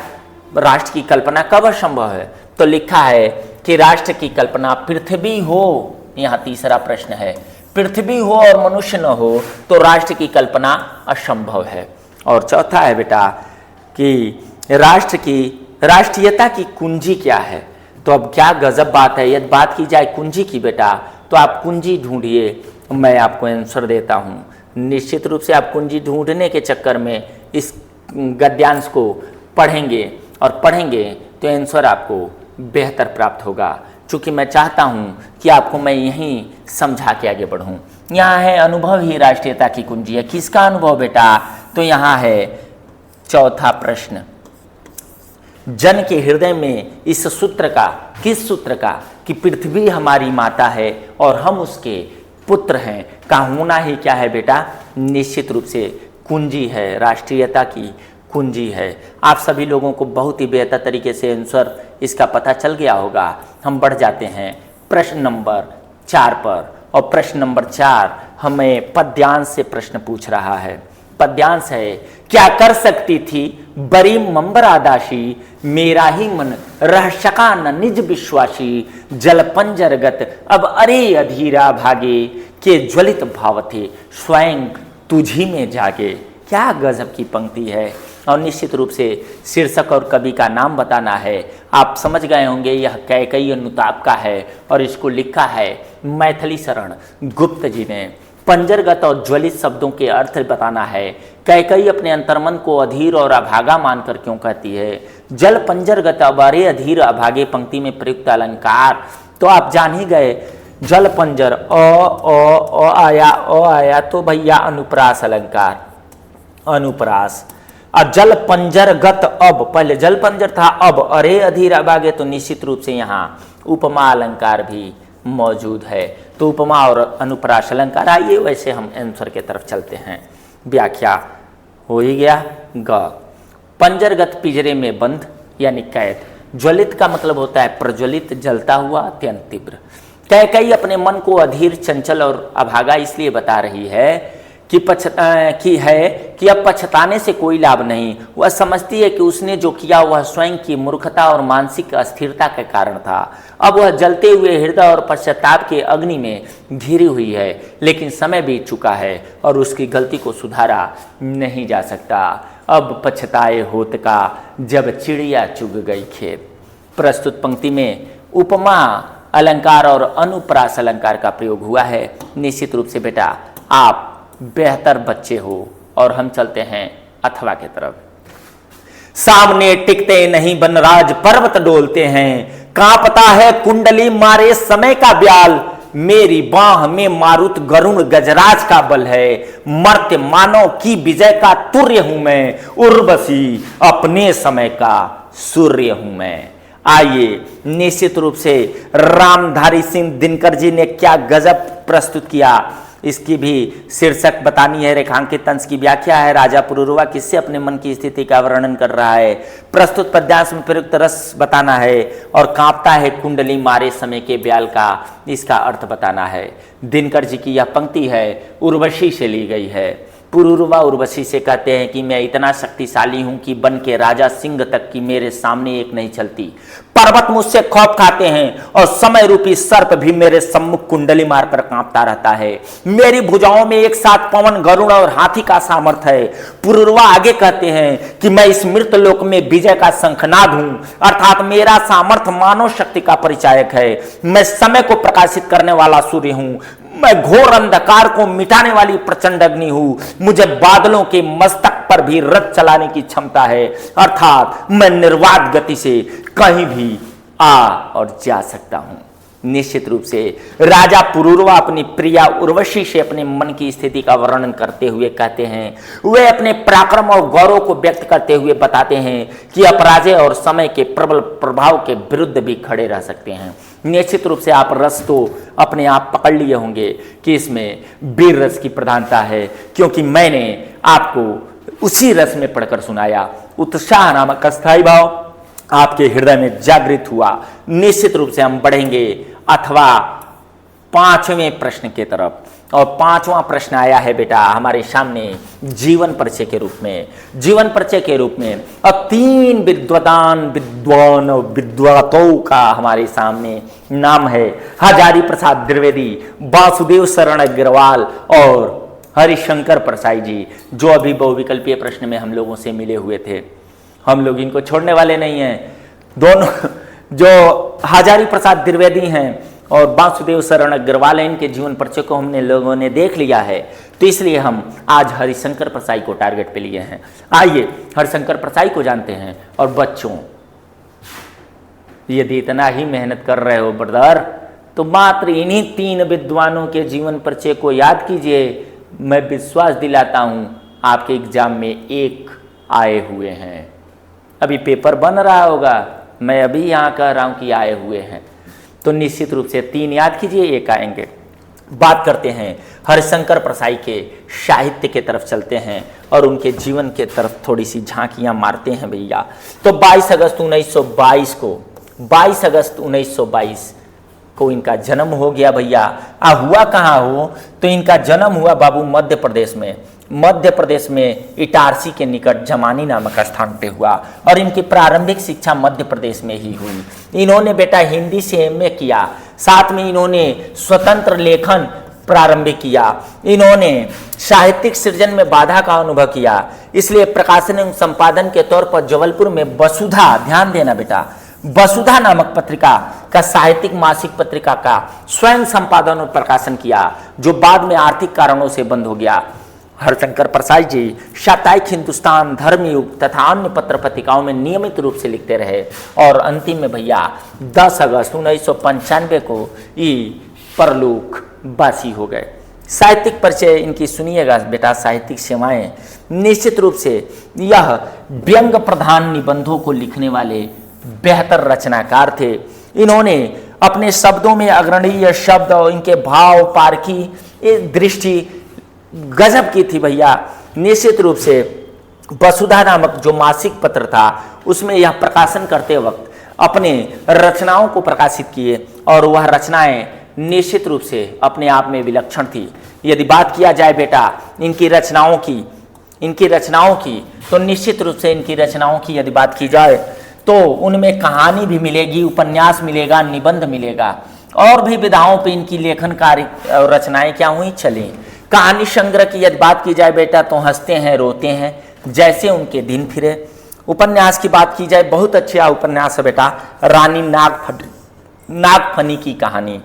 राष्ट्र की कल्पना कब असंभव है? तो लिखा है कि राष्ट्र की कल्पना पृथ्वी हो। यहां तीसरा प्रश्न है, पृथ्वी हो और मनुष्य न हो तो राष्ट्र की कल्पना असंभव है। और चौथा है बेटा कि राष्ट्र की राष्ट्रीयता की कुंजी क्या है। तो अब क्या गजब बात है। यदि बात की जाए कुंजी की बेटा, तो आप कुंजी ढूंढिए, मैं आपको आंसर देता हूँ। निश्चित रूप से आप कुंजी ढूंढने के चक्कर में इस गद्यांश को पढ़ेंगे और पढ़ेंगे तो आंसर आपको बेहतर प्राप्त होगा। चूँकि मैं चाहता हूँ कि आपको मैं यहीं समझा के आगे बढ़ूँ। यहाँ है अनुभव ही राष्ट्रीयता की कुंजी है। किसका अनुभव बेटा? तो यहाँ है चौथा प्रश्न, जन के हृदय में इस सूत्र का, किस सूत्र का? कि पृथ्वी हमारी माता है और हम उसके पुत्र हैं, का होना ही क्या है बेटा? निश्चित रूप से कुंजी है, राष्ट्रीयता की कुंजी है। आप सभी लोगों को बहुत ही बेहतर तरीके से आंसर इसका पता चल गया होगा। हम बढ़ जाते हैं प्रश्न नंबर 4 पर, और प्रश्न नंबर 4 हमें पद्यांश से प्रश्न पूछ रहा है। पद्यांश है, क्या कर सकती थी बड़ी मंबरादाशी, मेरा ही मन रह सका न निज विश्वासी, जल पंजरगत अब अरे अधीरा भागे, के ज्वलित भाव थे स्वयं तुझी में जागे। क्या गजब की पंक्ति है। और निश्चित रूप से शीर्षक और कवि का नाम बताना है। आप समझ गए होंगे यह कैकेयी अनुताप का है और इसको लिखा है मैथिली शरण गुप्त जी ने। पंजरगत और ज्वलित शब्दों के अर्थ बताना है। कैकेयी अपने अंतर्मन को अधीर और अभागा मानकर क्यों कहती है? जल पंजरगत अब अरे अधीर अभागे पंक्ति में प्रयुक्त अलंकार तो आप जान ही गए। जल पंजर अ आया तो भैया अनुप्रास अलंकार, अनुप्रास। और जल पंजरगत अब, पहले जल पंजर था, अब अरे अधीर अभागे, तो निश्चित रूप से यहाँ उपमा अलंकार भी मौजूद है। तो उपमा और अनुप्रास अलंकार। आइए वैसे हम आंसर के तरफ चलते हैं। व्याख्या हो ही गया। ग, पंजरगत पिंजरे में बंद यानी कैद। ज्वलित का मतलब होता है प्रज्वलित, जलता हुआ, अत्यंत तीव्र। कैकेयी अपने मन को अधीर, चंचल और अभागा इसलिए बता रही है कि अब पछताने से कोई लाभ नहीं। वह समझती है कि उसने जो किया वह स्वयं की मूर्खता और मानसिक अस्थिरता के कारण था। अब वह जलते हुए हृदय और पश्चाताप के अग्नि में घिरी हुई है, लेकिन समय बीत चुका है और उसकी गलती को सुधारा नहीं जा सकता। अब पछताए होत का जब चिड़िया चुग गई खेत। प्रस्तुत पंक्ति में उपमा अलंकार और अनुप्रास अलंकार का प्रयोग हुआ है। निश्चित रूप से बेटा आप बेहतर बच्चे हो। और हम चलते हैं अथवा के तरफ। सामने टिकते नहीं बनराज पर्वत डोलते हैं, कांपता है कुंडली मारे समय का ब्याल, मेरी बाह में मारुत गरुण गजराज का बल है, मर्त्य मानव की विजय का तुर्य हूं मैं, उर्वशी अपने समय का सूर्य हूं मैं। आइए निश्चित रूप से रामधारी सिंह दिनकर जी ने क्या गजब प्रस्तुत किया, इसकी भी शीर्षक बतानी है। रेखांकित अंश की व्याख्या है। राजा पुरूरवा किससे अपने मन की स्थिति का वर्णन कर रहा है। प्रस्तुत पद्यांश में प्रयुक्त रस बताना है और कांपता है कुंडली मारे समय के ब्याल का इसका अर्थ बताना है। दिनकर जी की यह पंक्ति है उर्वशी से ली गई है। पुरूरवा उर्वशी से कहते हैं कि मैं इतना शक्तिशाली हूं कि बन के राजा सिंह तक की मेरे सामने एक नहीं चलती। पर्वत मुझसे खौफ खाते हैं और समय रूपी सर्प भी मेरे सम्मुख कुंडली मारकर कांपता रहता है। मेरी भुजाओं में एक साथ पवन, गरुड़ और हाथी का सामर्थ्य है। पुरूरवा आगे कहते हैं कि मैं इस मृत लोक में विजय का शंखनाद हूं, अर्थात मेरा सामर्थ्य मानव शक्ति का परिचायक है। मैं समय को प्रकाशित करने वाला सूर्य हूं, मैं घोर अंधकार को मिटाने वाली प्रचंड अग्नि हूं। मुझे बादलों के मस्तक पर भी रथ चलाने की क्षमता है, अर्थात मैं निर्वाध गति से कहीं भी आ और जा सकता हूं। निश्चित रूप से राजा पुरूरवा अपनी प्रिया उर्वशी से अपने मन की स्थिति का वर्णन करते हुए कहते हैं, वे अपने पराक्रम और गौरव को व्यक्त करते हुए बताते हैं कि अपराजय और समय के प्रबल प्रभाव के विरुद्ध भी खड़े रह सकते हैं। निश्चित रूप से आप रस तो अपने आप पकड़ लिए होंगे कि इसमें वीर रस की प्रधानता है, क्योंकि मैंने आपको उसी रस में पढ़कर सुनाया। उत्साह नामक अस्थायी भाव आपके हृदय में जागृत हुआ। निश्चित रूप से हम बढ़ेंगे अथवा 5वें प्रश्न के तरफ। और 5वां प्रश्न आया है बेटा हमारे सामने जीवन परिचय के रूप में। जीवन परिचय के रूप में अब 3 विद्वान और विद्वतों का हमारे सामने नाम है। हजारी प्रसाद द्विवेदी, वासुदेव शरण अग्रवाल और हरिशंकर परसाई जी, जो अभी बहुविकल्पीय प्रश्न में हम लोगों से मिले हुए थे। हम लोग इनको छोड़ने वाले नहीं हैं। दोनों जो हजारी प्रसाद द्विवेदी हैं और वासुदेव शरण अग्रवाल इनके जीवन परिचय को हमने लोगों ने देख लिया है, तो इसलिए हम आज हरिशंकर प्रसाई को टारगेट पे लिए हैं। आइए हरिशंकर प्रसाई को जानते हैं। और बच्चों, यदि इतना ही मेहनत कर रहे हो ब्रदर, तो मात्र इन्हीं 3 विद्वानों के जीवन परिचय को याद कीजिए। मैं विश्वास दिलाता हूं आपके एग्जाम में 1 आए हुए हैं। अभी पेपर बन रहा होगा, मैं अभी यहाँ कह रहा हूँ कि आए हुए हैं, तो निश्चित रूप से 3 याद कीजिए, 1 आएंगे। बात करते हैं हरिशंकर प्रसाई के साहित्य के तरफ चलते हैं और उनके जीवन के तरफ थोड़ी सी झांकियां मारते हैं भैया। तो 22 अगस्त 1922 को इनका जन्म हो गया भैया। हुआ कहाँ हो, तो इनका जन्म हुआ बाबू मध्य प्रदेश में इटारसी के निकट जमानी नामक स्थान पे हुआ और इनकी प्रारंभिक शिक्षा मध्य प्रदेश में ही हुई। इन्होंने बेटा हिंदी से एमए किया, साथ में इन्होंने स्वतंत्र लेखन प्रारंभ किया। इन्होंने साहित्यिक सृजन में बाधा का अनुभव किया, इसलिए प्रकाशन एवं संपादन के तौर पर जबलपुर में वसुधा, ध्यान देना बेटा, वसुधा नामक पत्रिका का साहित्यिक मासिक पत्रिका का स्वयं संपादन और प्रकाशन किया, जो बाद में आर्थिक कारणों से बंद हो गया। हरिशंकर प्रसाई जी साप्ताहिक हिंदुस्तान, धर्मयुग तथा अन्य पत्र पत्रिकाओं में नियमित रूप से लिखते रहे और अंतिम में भैया 10 अगस्त 1995 को ये परलोक वासी हो गए। साहित्यिक परिचय इनकी सुनिएगा बेटा। साहित्यिक सेवाएं, निश्चित रूप से यह व्यंग प्रधान निबंधों को लिखने वाले बेहतर रचनाकार थे। इन्होंने अपने शब्दों में अग्रणीय शब्द और इनके भाव पारखी दृष्टि गजब की थी भैया। निश्चित रूप से वसुधा नामक जो मासिक पत्र था, उसमें यह प्रकाशन करते वक्त अपने रचनाओं को प्रकाशित किए और वह रचनाएं निश्चित रूप से अपने आप में विलक्षण थी। यदि बात किया जाए बेटा इनकी रचनाओं की, तो निश्चित रूप से इनकी रचनाओं की यदि बात की जाए तो उनमें कहानी भी मिलेगी, उपन्यास मिलेगा, निबंध मिलेगा और भी विधाओं पे इनकी लेखन कार्य और रचनाएं क्या हुई, चली। कहानी संग्रह की यदि बात की जाए बेटा तो हंसते हैं रोते हैं जैसे उनके दिन फिरे। उपन्यास की बात की जाए, बहुत अच्छा उपन्यास है बेटा, रानी नागफनी की कहानी,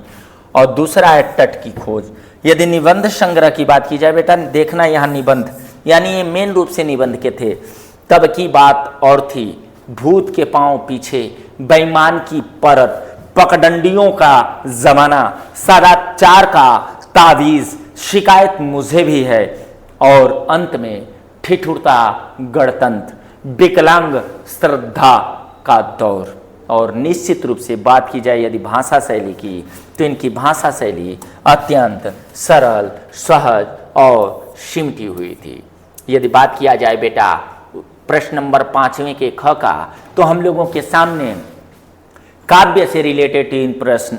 और दूसरा है तट की खोज। यदि निबंध संग्रह की बात की जाए बेटा, देखना यहाँ निबंध, यानी ये मेन रूप से निबंध के थे। तब की बात और थी, भूत के पांव पीछे, बेईमान की परत, पगडंडियों का जमाना, सदाचार का तावीज, शिकायत मुझे भी है, और अंत में ठिठुरता गणतंत्र, विकलांग श्रद्धा का दौर। और निश्चित रूप से बात की जाए यदि भाषा शैली की, तो इनकी भाषा शैली अत्यंत सरल, सहज और सिमटी हुई थी। यदि बात किया जाए बेटा प्रश्न नंबर 5वें के ख का, तो हम लोगों के सामने काव्य से रिलेटेड 3 प्रश्न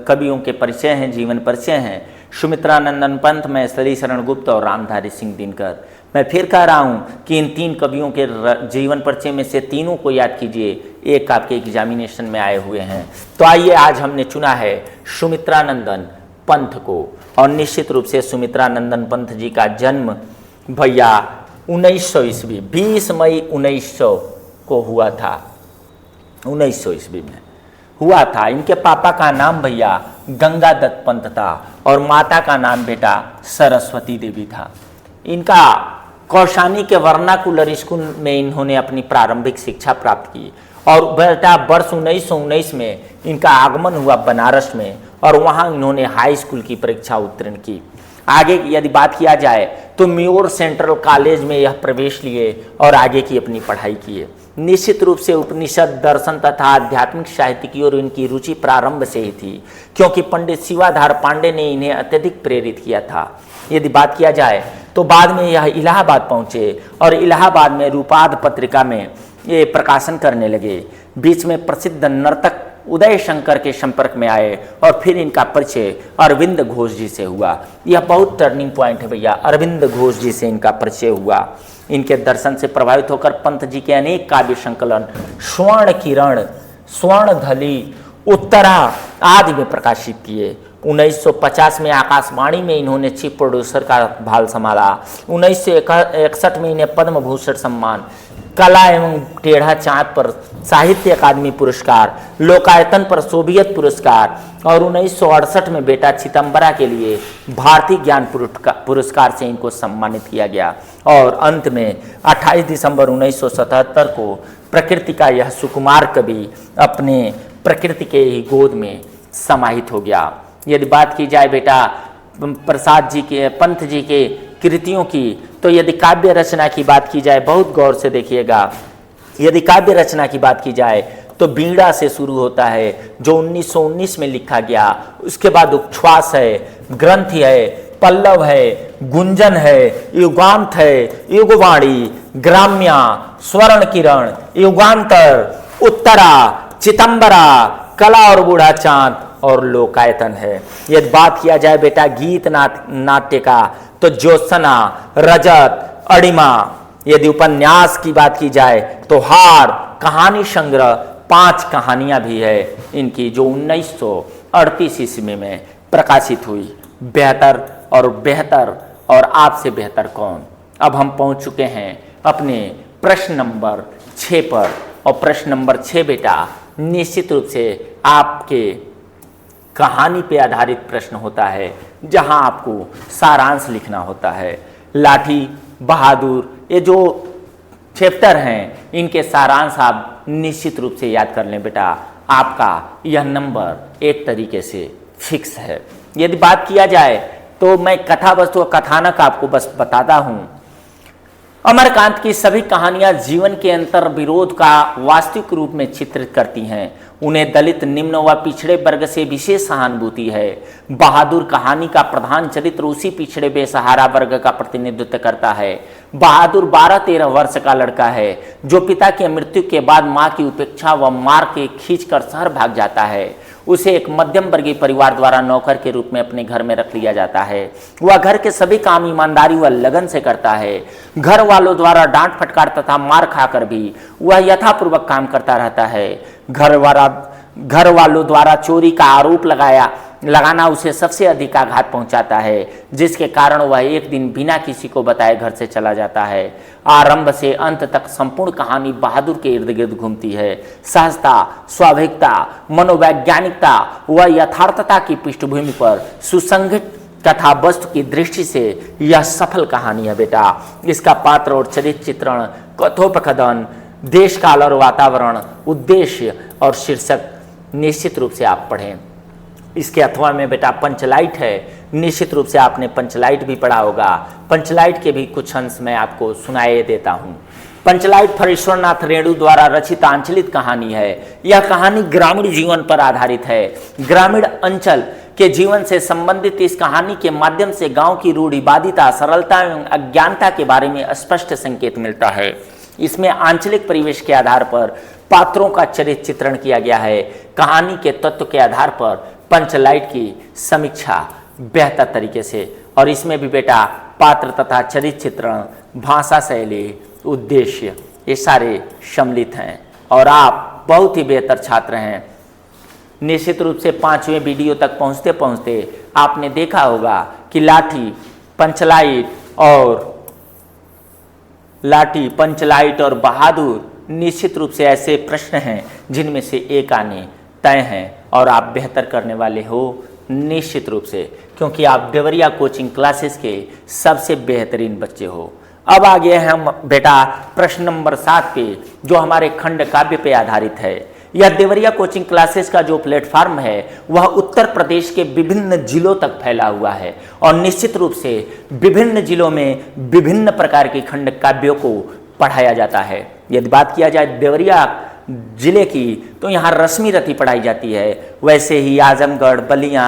कवियों के परिचय हैं, जीवन परिचय हैं। सुमित्रा नंदन पंत, मैथिली शरण गुप्त और रामधारी सिंह दिनकर। मैं फिर कह रहा हूँ कि इन 3 कवियों के जीवन परिचय में से तीनों को याद कीजिए, एक आपके एग्जामिनेशन में आए हुए हैं। तो आइए, आज हमने चुना है सुमित्रा नंदन पंत को, और निश्चित रूप से सुमित्रा नंदन पंत जी का जन्म भैया 1900 ईस्वी 20 मई 1900 को हुआ था। 1900 ईस्वी में हुआ था। इनके पापा का नाम भैया गंगादत्त पंत था और माता का नाम बेटा सरस्वती देवी था। इनका कौशानी के वर्नाकुलर स्कूल में इन्होंने अपनी प्रारंभिक शिक्षा प्राप्त की और बेटा वर्ष 1919 में इनका आगमन हुआ बनारस में और वहाँ इन्होंने हाई स्कूल की परीक्षा उत्तीर्ण की। आगे यदि बात किया जाए तो म्योर सेंट्रल कॉलेज में यह प्रवेश लिए और आगे की अपनी पढ़ाई किए। निश्चित रूप से उपनिषद, दर्शन तथा आध्यात्मिक साहित्य की ओर इनकी रुचि प्रारंभ से ही थी, क्योंकि पंडित शिवाधार पांडे ने इन्हें अत्यधिक प्रेरित किया था। यदि बात किया जाए तो बाद में यह इलाहाबाद पहुंचे और इलाहाबाद में रूपाद पत्रिका में ये प्रकाशन करने लगे। बीच में प्रसिद्ध नर्तक उदय शंकर के संपर्क में आए और फिर इनका परिचय अरविंद घोष जी से हुआ। यह बहुत टर्निंग पॉइंट है भैया, अरविंद घोष जी से इनका परिचय हुआ। इनके दर्शन से प्रभावित होकर पंत जी के अनेक काव्य संकलन स्वर्ण किरण, स्वर्ण धली, उत्तरा आदि में प्रकाशित किए। 1950 में आकाशवाणी में इन्होंने चीफ प्रोड्यूसर का भार संभाला। 1961 में इन्हें पद्म भूषण सम्मान कला एवं टेढ़ा चाँद पर साहित्य अकादमी पुरस्कार, लोकायतन पर सोवियत पुरस्कार और 1968 में बेटा चिदम्बरा के लिए भारतीय ज्ञान पुरस्कार से इनको सम्मानित किया गया। और अंत में 28 दिसंबर 1977 को प्रकृति का यह सुकुमार कवि अपने प्रकृति के ही गोद में समाहित हो गया। यदि बात की जाए बेटा प्रसाद जी के, पंत जी के कृतियों की, तो यदि काव्य रचना की बात की जाए, बहुत गौर से देखिएगा, यदि काव्य रचना की बात की जाए तो बीड़ा से शुरू होता है जो 1919 में लिखा गया। उसके बाद उच्छ्वास है, ग्रंथि है, पल्लव है, गुंजन है, युगांत है, युगवाणी, ग्राम्या, स्वर्ण किरण, युगांतर, उत्तरा, चिदम्बरा, कला और बूढ़ा चांद और लोकायतन है। यदि बात किया जाए बेटा गीत नाट्य का तो ज्योत्सना, रजत, अणिमा। यदि उपन्यास की बात की जाए तो हार, कहानी संग्रह, 5 कहानियां भी है इनकी जो 1938 ईस्वी में प्रकाशित हुई। बेहतर और आपसे बेहतर कौन। अब हम पहुंच चुके हैं अपने प्रश्न नंबर 6 पर। और प्रश्न नंबर 6 बेटा निश्चित रूप से आपके कहानी पे आधारित प्रश्न होता है, जहां आपको सारांश लिखना होता है। लाठी, बहादुर, ये जो चैप्टर हैं इनके सारांश आप निश्चित रूप से याद कर लें बेटा। आपका यह नंबर एक तरीके से फिक्स है। यदि बात किया जाए तो मैं कथा वस्तु कथानक आपको बस बताता हूं। अमरकांत की सभी कहानियां जीवन के अंतर विरोध का वास्तविक रूप में चित्रित करती हैं। उन्हें दलित, निम्न व पिछड़े वर्ग से विशेष सहानुभूति है। बहादुर कहानी का प्रधान चरित्र उसी पिछड़े बेसहारा वर्ग का प्रतिनिधित्व करता है। बहादुर 12-13 वर्ष का लड़का है जो पिता की मृत्यु के बाद मां की उपेक्षा व मार के खींचकर शहर भाग जाता है। उसे एक मध्यम वर्गीय परिवार द्वारा नौकर के रूप में अपने घर में रख लिया जाता है। वह घर के सभी काम ईमानदारी व लगन से करता है। घर वालों द्वारा डांट फटकार तथा मार खाकर भी वह यथापूर्वक काम करता रहता है। घर वालों द्वारा चोरी का आरोप लगाना उसे सबसे अधिक आघात पहुंचाता है, जिसके कारण वह एक दिन बिना किसी को बताए घर से चला जाता है। आरंभ से अंत तक संपूर्ण कहानी बहादुर के इर्द गिर्द घूमती है। सहजता, स्वाभाविकता, मनोवैज्ञानिकता व यथार्थता की पृष्ठभूमि पर सुसंगठित कथा वस्तु की दृष्टि से यह सफल कहानी है बेटा। इसका पात्र और चरित्र चित्रण, कथोपकथन, देश काल और वातावरण, उद्देश्य और शीर्षक निश्चित रूप से आप पढ़ें। इसके अथवा में बेटा पंचलाइट है, निश्चित रूप से आपने पंचलाइट भी पढ़ा होगा। पंचलाइट के भी कुछ अंश मैं आपको सुनाए देता हूँ। पंचलाइट फरीश्वरनाथ रेणु द्वारा रचित आंचलिक कहानी है। यह कहानी ग्रामीण जीवन पर आधारित है। ग्रामीण अंचल के जीवन से संबंधित इस कहानी के माध्यम से गांव की रूढ़िवादिता, सरलता एवं अज्ञानता के बारे में स्पष्ट संकेत मिलता है। इसमें आंचलिक परिवेश के आधार पर पात्रों का चरित्र चित्रण किया गया है। कहानी के तत्व के आधार पर पंचलाइट की समीक्षा बेहतर तरीके से, और इसमें भी बेटा पात्र तथा चरित्र चित्रण, भाषा शैली, उद्देश्य, ये सारे सम्मिलित हैं। और आप बहुत ही बेहतर छात्र हैं। निश्चित रूप से 5वें वीडियो तक पहुंचते पहुंचते आपने देखा होगा कि लाठी, पंचलाइट और बहादुर निश्चित रूप से ऐसे प्रश्न हैं जिनमें से एक आने तय हैं, और आप बेहतर करने वाले हो निश्चित रूप से, क्योंकि आप देवरिया कोचिंग क्लासेस के सबसे बेहतरीन बच्चे हो। अब आ गए हम बेटा प्रश्न नंबर 7 पे, जो हमारे खंड काव्य पे आधारित है। यह देवरिया कोचिंग क्लासेस का जो प्लेटफॉर्म है वह उत्तर प्रदेश के विभिन्न जिलों तक फैला हुआ है, और निश्चित रूप से विभिन्न जिलों में विभिन्न प्रकार के खंड काव्यों को पढ़ाया जाता है। यदि बात किया जाए देवरिया जिले की तो यहाँ रश्मि रथी पढ़ाई जाती है। वैसे ही आजमगढ़, बलिया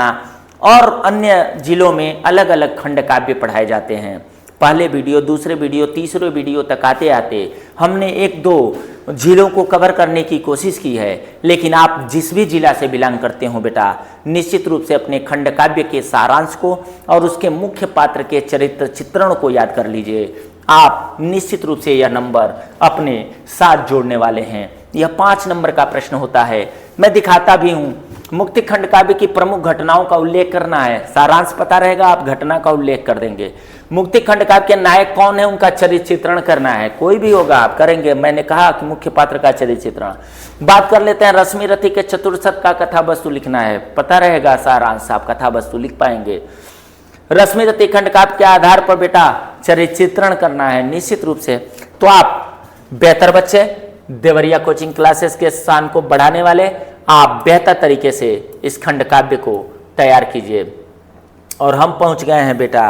और अन्य जिलों में अलग अलग खंड काव्य पढ़ाए जाते हैं। पहले वीडियो, दूसरे वीडियो, तीसरे वीडियो तक आते आते हमने 1-2 जिलों को कवर करने की कोशिश की है। लेकिन आप जिस भी जिला से बिलोंग करते हो बेटा, निश्चित रूप से अपने खंड काव्य के सारांश को और उसके मुख्य पात्र के चरित्र चित्रण को याद कर लीजिए। आप निश्चित रूप से यह नंबर अपने साथ जोड़ने वाले हैं। यह 5 नंबर का प्रश्न होता है। मैं दिखाता भी हूं। मुक्ति खंड काव्य की प्रमुख घटनाओं का उल्लेख करना है, सारांश पता रहेगा, आप घटना का उल्लेख कर देंगे। मुक्ति खंड काव्य के नायक कौन है, उनका चरित्र चित्रण करना है, कोई भी होगा आप करेंगे। मैंने कहा कि मुख्य पात्र का चरित्र चित्रण। बात कर लेते हैं रश्मि रथी के चतुर्शत का कथा वस्तु लिखना है, पता रहेगा सारांश, आप कथा वस्तु लिख पाएंगे। रश्मि रथी खंड काव्य के आधार पर बेटा चरित्र चित्रण करना है निश्चित रूप से। तो आप बेहतर बच्चे, देवरिया कोचिंग क्लासेस के स्थान को बढ़ाने वाले, आप बेहतर तरीके से इस खंड काव्य को तैयार कीजिए। और हम पहुंच गए हैं बेटा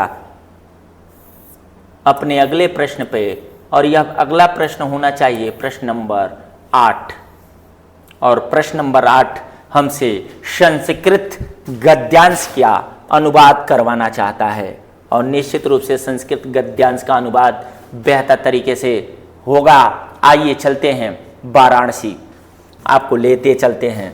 अपने अगले प्रश्न पे, और यह अगला प्रश्न होना चाहिए प्रश्न नंबर 8। और प्रश्न नंबर 8 हमसे संस्कृत गद्यांश का अनुवाद करवाना चाहता है, और निश्चित रूप से संस्कृत गद्यांश का अनुवाद बेहतर तरीके से होगा। आइए चलते हैं वाराणसी, आपको लेते चलते हैं।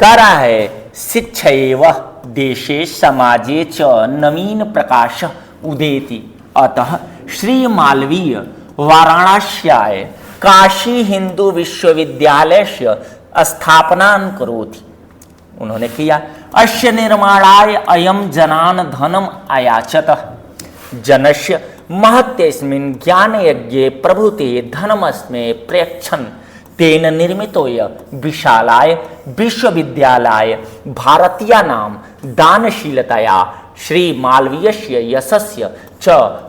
कह रहा है शिक्षैव देशे समाजे च नवीन प्रकाश उदेति, अतः श्री मालवीय वाराणस्याय काशी हिंदू विश्वविद्यालय स्थापना करोति। उन्होंने किया। अस्य निर्माणाय अयम जनान धनम अयाचत, जनस्य महत्यस्मिन् ज्ञान यज्ञे प्रभुते धनमस्मे प्रेक्षन्, तेन निर्मितोय विशालाय विश्वविद्यालय भारतीयानां दानशीलतया श्री मालवीयस्य यशस्य च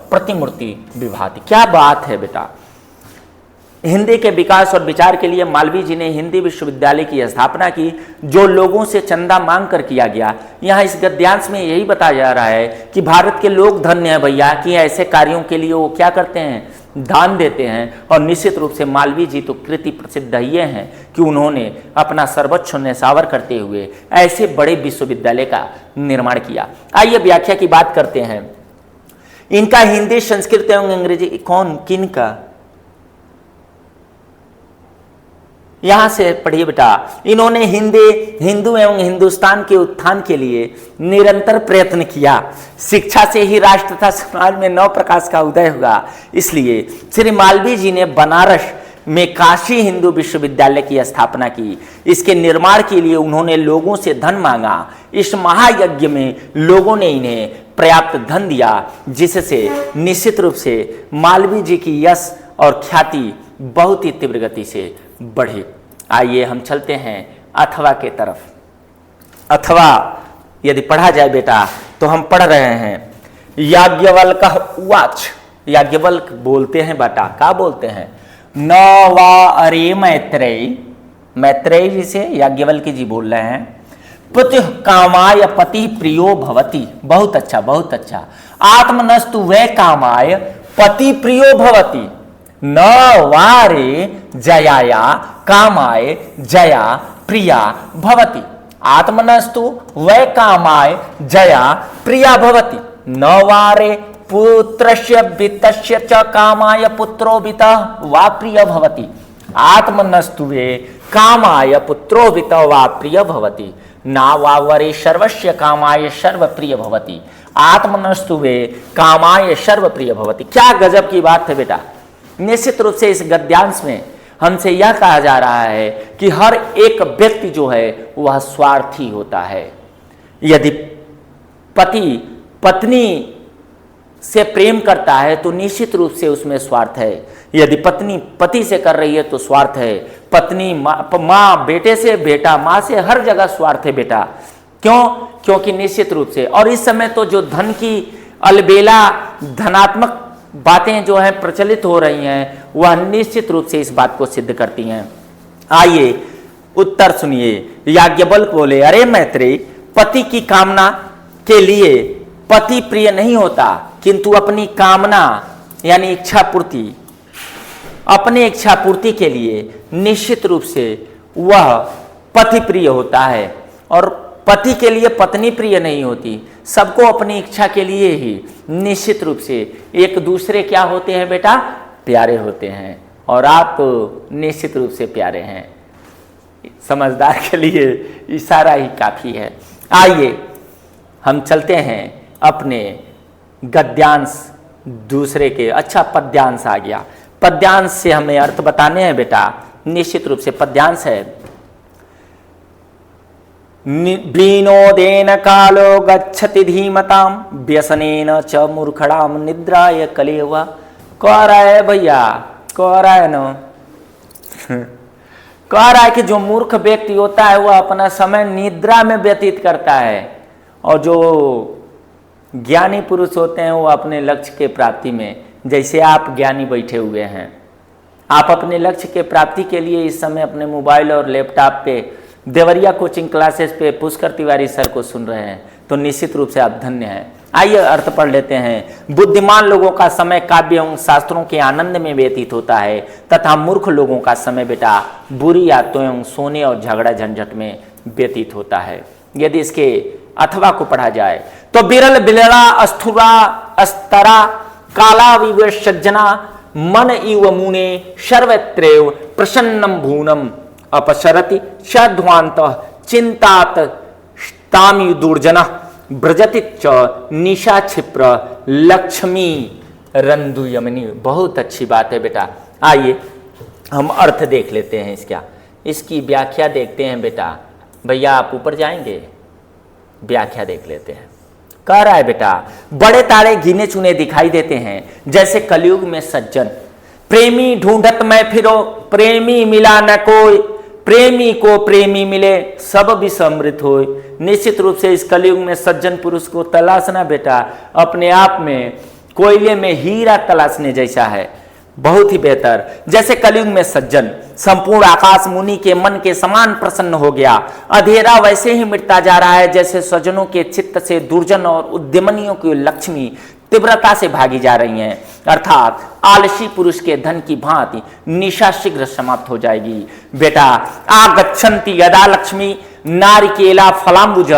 प्रतिमूर्ति विभाति। क्या बात है बेटा, हिंदी के विकास और विचार के लिए मालवीय जी ने हिंदी विश्वविद्यालय की स्थापना की, जो लोगों से चंदा मांग कर किया गया। यहाँ इस गद्यांश में यही बताया जा रहा है कि भारत के लोग धन्य है भैया कि ऐसे कार्यों के लिए वो क्या करते हैं, दान देते हैं। और निश्चित रूप से मालवीय जी तो कृति प्रसिद्ध ये हैं कि उन्होंने अपना सर्वोच्च न्यौछावर करते हुए ऐसे बड़े विश्वविद्यालय का निर्माण किया। आइए व्याख्या की बात करते हैं। इनका हिंदी, संस्कृत एवं अंग्रेजी कौन किन का, यहां से पढ़िए बेटा। इन्होंने हिंदू एवं हिंदुस्तान के उत्थान के लिए निरंतर प्रयत्न किया। शिक्षा से ही राष्ट्र तथा समाज में नव प्रकाश का उदय होगा। इसलिए श्री मालवीय जी ने बनारस में काशी हिंदू विश्वविद्यालय की स्थापना की। इसके निर्माण के लिए उन्होंने लोगों से धन मांगा। इस महायज्ञ में लोगों ने इन्हें पर्याप्त धन दिया, जिससे निश्चित रूप से मालवीय जी की यश और ख्याति बहुत ही तीव्र गति से बढ़े। आइए हम चलते हैं अथवा के तरफ। अथवा यदि पढ़ा जाए बेटा तो हम पढ़ रहे हैं याज्ञवल्क्य उवाच। याज्ञवल्क्य बोलते हैं बेटा, क्या बोलते हैं, न वा अरे मैत्रेयी, मैत्रेयी जी से याज्ञवल्क्य जी बोल रहे हैं। पति कामाय पति प्रियो भवति, बहुत अच्छा बहुत अच्छा। आत्मनस्तु वै कामाय पति प्रियो भवति, न वारे जयाया कामाय जया प्रिया भवति। आत्मनस्तु वै कामाय जया प्रिया भवति, न वारे पुत्रस्य वित्तस्य च कामाय पुत्रो वित्तः वा प्रिय भवति। आत्मनस्तु वे कामाय पुत्रो वित्तः वा प्रिय भवति, ना वा वरे सर्वस्य कामाय सर्वप्रिय भवति। आत्मनस्तु वे कामाय सर्वप्रिय भवति। क्या गजब की बात है बेटा। निश्चित रूप से इस गद्यांश में हमसे यह कहा जा रहा है कि हर एक व्यक्ति जो है वह स्वार्थी होता है। यदि पति पत्नी से प्रेम करता है तो निश्चित रूप से उसमें स्वार्थ है। यदि पत्नी पति से कर रही है तो स्वार्थ है। पत्नी माँ बेटे से, बेटा माँ से, हर जगह स्वार्थ है बेटा। क्यों? क्योंकि निश्चित रूप से, और इस समय तो जो धन की अलबेला धनात्मक बातें जो हैं प्रचलित हो रही हैं, वह निश्चित रूप से इस बात को सिद्ध करती हैं। आइए उत्तर सुनिए। याज्ञवल्क्य बोले, अरे मैत्रेयी, पति की कामना के लिए पति प्रिय नहीं होता, किंतु अपनी कामना यानी इच्छा पूर्ति, अपने इच्छा पूर्ति के लिए निश्चित रूप से वह पति प्रिय होता है। और पति के लिए पत्नी प्रिय नहीं होती। सबको अपनी इच्छा के लिए ही निश्चित रूप से एक दूसरे क्या होते हैं बेटा, प्यारे होते हैं। और आप तो निश्चित रूप से प्यारे हैं। समझदार के लिए इशारा ही काफी है। आइए हम चलते हैं अपने गद्यांश दूसरे के। अच्छा, पद्यांश आ गया। पद्यांश से हमें अर्थ बताने हैं बेटा, निश्चित रूप से पद्यांश है। विनोदेन कालो गच्छति धीमताम व्यसनेन च मूर्खणाम निद्राय कलेवा। कह रहा है भैया, कह रहा है ना, कह रहा है कि जो मूर्ख व्यक्ति होता है वह अपना समय निद्रा में व्यतीत करता है, और जो ज्ञानी पुरुष होते हैं वो अपने लक्ष्य के प्राप्ति में, जैसे आप ज्ञानी बैठे हुए हैं, आप अपने लक्ष्य के प्राप्ति के लिए इस समय अपने मोबाइल और लैपटॉप पे देवरिया कोचिंग क्लासेस पे पुष्कर तिवारी सर को सुन रहे हैं, तो निश्चित रूप से आप धन्य हैं। आइए अर्थ पढ़ लेते हैं। बुद्धिमान लोगों का समय काव्य एवं शास्त्रों के आनंद में व्यतीत होता है तथा मूर्ख लोगों का समय बेटा बुरी आदतों एवं सोने और झगड़ा झंझट में व्यतीत होता है। यदि इसके अथवा को पढ़ा जाए तो बिरल बिलड़ा अस्थुरा अस्तरा काला विवेश सज्जना मन इव मुने सर्वत्रेव प्रसन्नम भूनम अपसरति शध्वांत चिंतात तामि दुर्जना ब्रजति च निशा क्षिप्र लक्ष्मी रंदु यमनी। बहुत अच्छी बात है बेटा। आइए हम अर्थ देख लेते हैं इसका, इसकी व्याख्या देखते हैं बेटा। भैया आप ऊपर जाएंगे, व्याख्या देख लेते हैं। कह रहा है बेटा बड़े तारे गिने चुने दिखाई देते हैं, जैसे कलयुग में सज्जन प्रेमी ढूंढत मैं फिरो, प्रेमी मिला न कोई, प्रेमी को प्रेमी मिले सब विसमृत होए। निश्चित रूप से इस कलयुग में सज्जन पुरुष को तलाशना बेटा अपने आप में कोयले में हीरा तलाशने जैसा है, बहुत ही बेहतर। जैसे कलयुग में सज्जन संपूर्ण आकाश मुनि के मन के समान प्रसन्न हो गया, अंधेरा वैसे ही मिटता जा रहा है जैसे सज्जनों के चित्त से दुर्जन और उद्यमनियों की लक्ष्मी तीव्रता से भागी जा रही हैं, अर्थात आलसी पुरुष के धन की भांति निशा शीघ्र समाप्त हो जाएगी। बेटा आगच्छन्ति यदा लक्ष्मी नारिकेला फलाम्बुज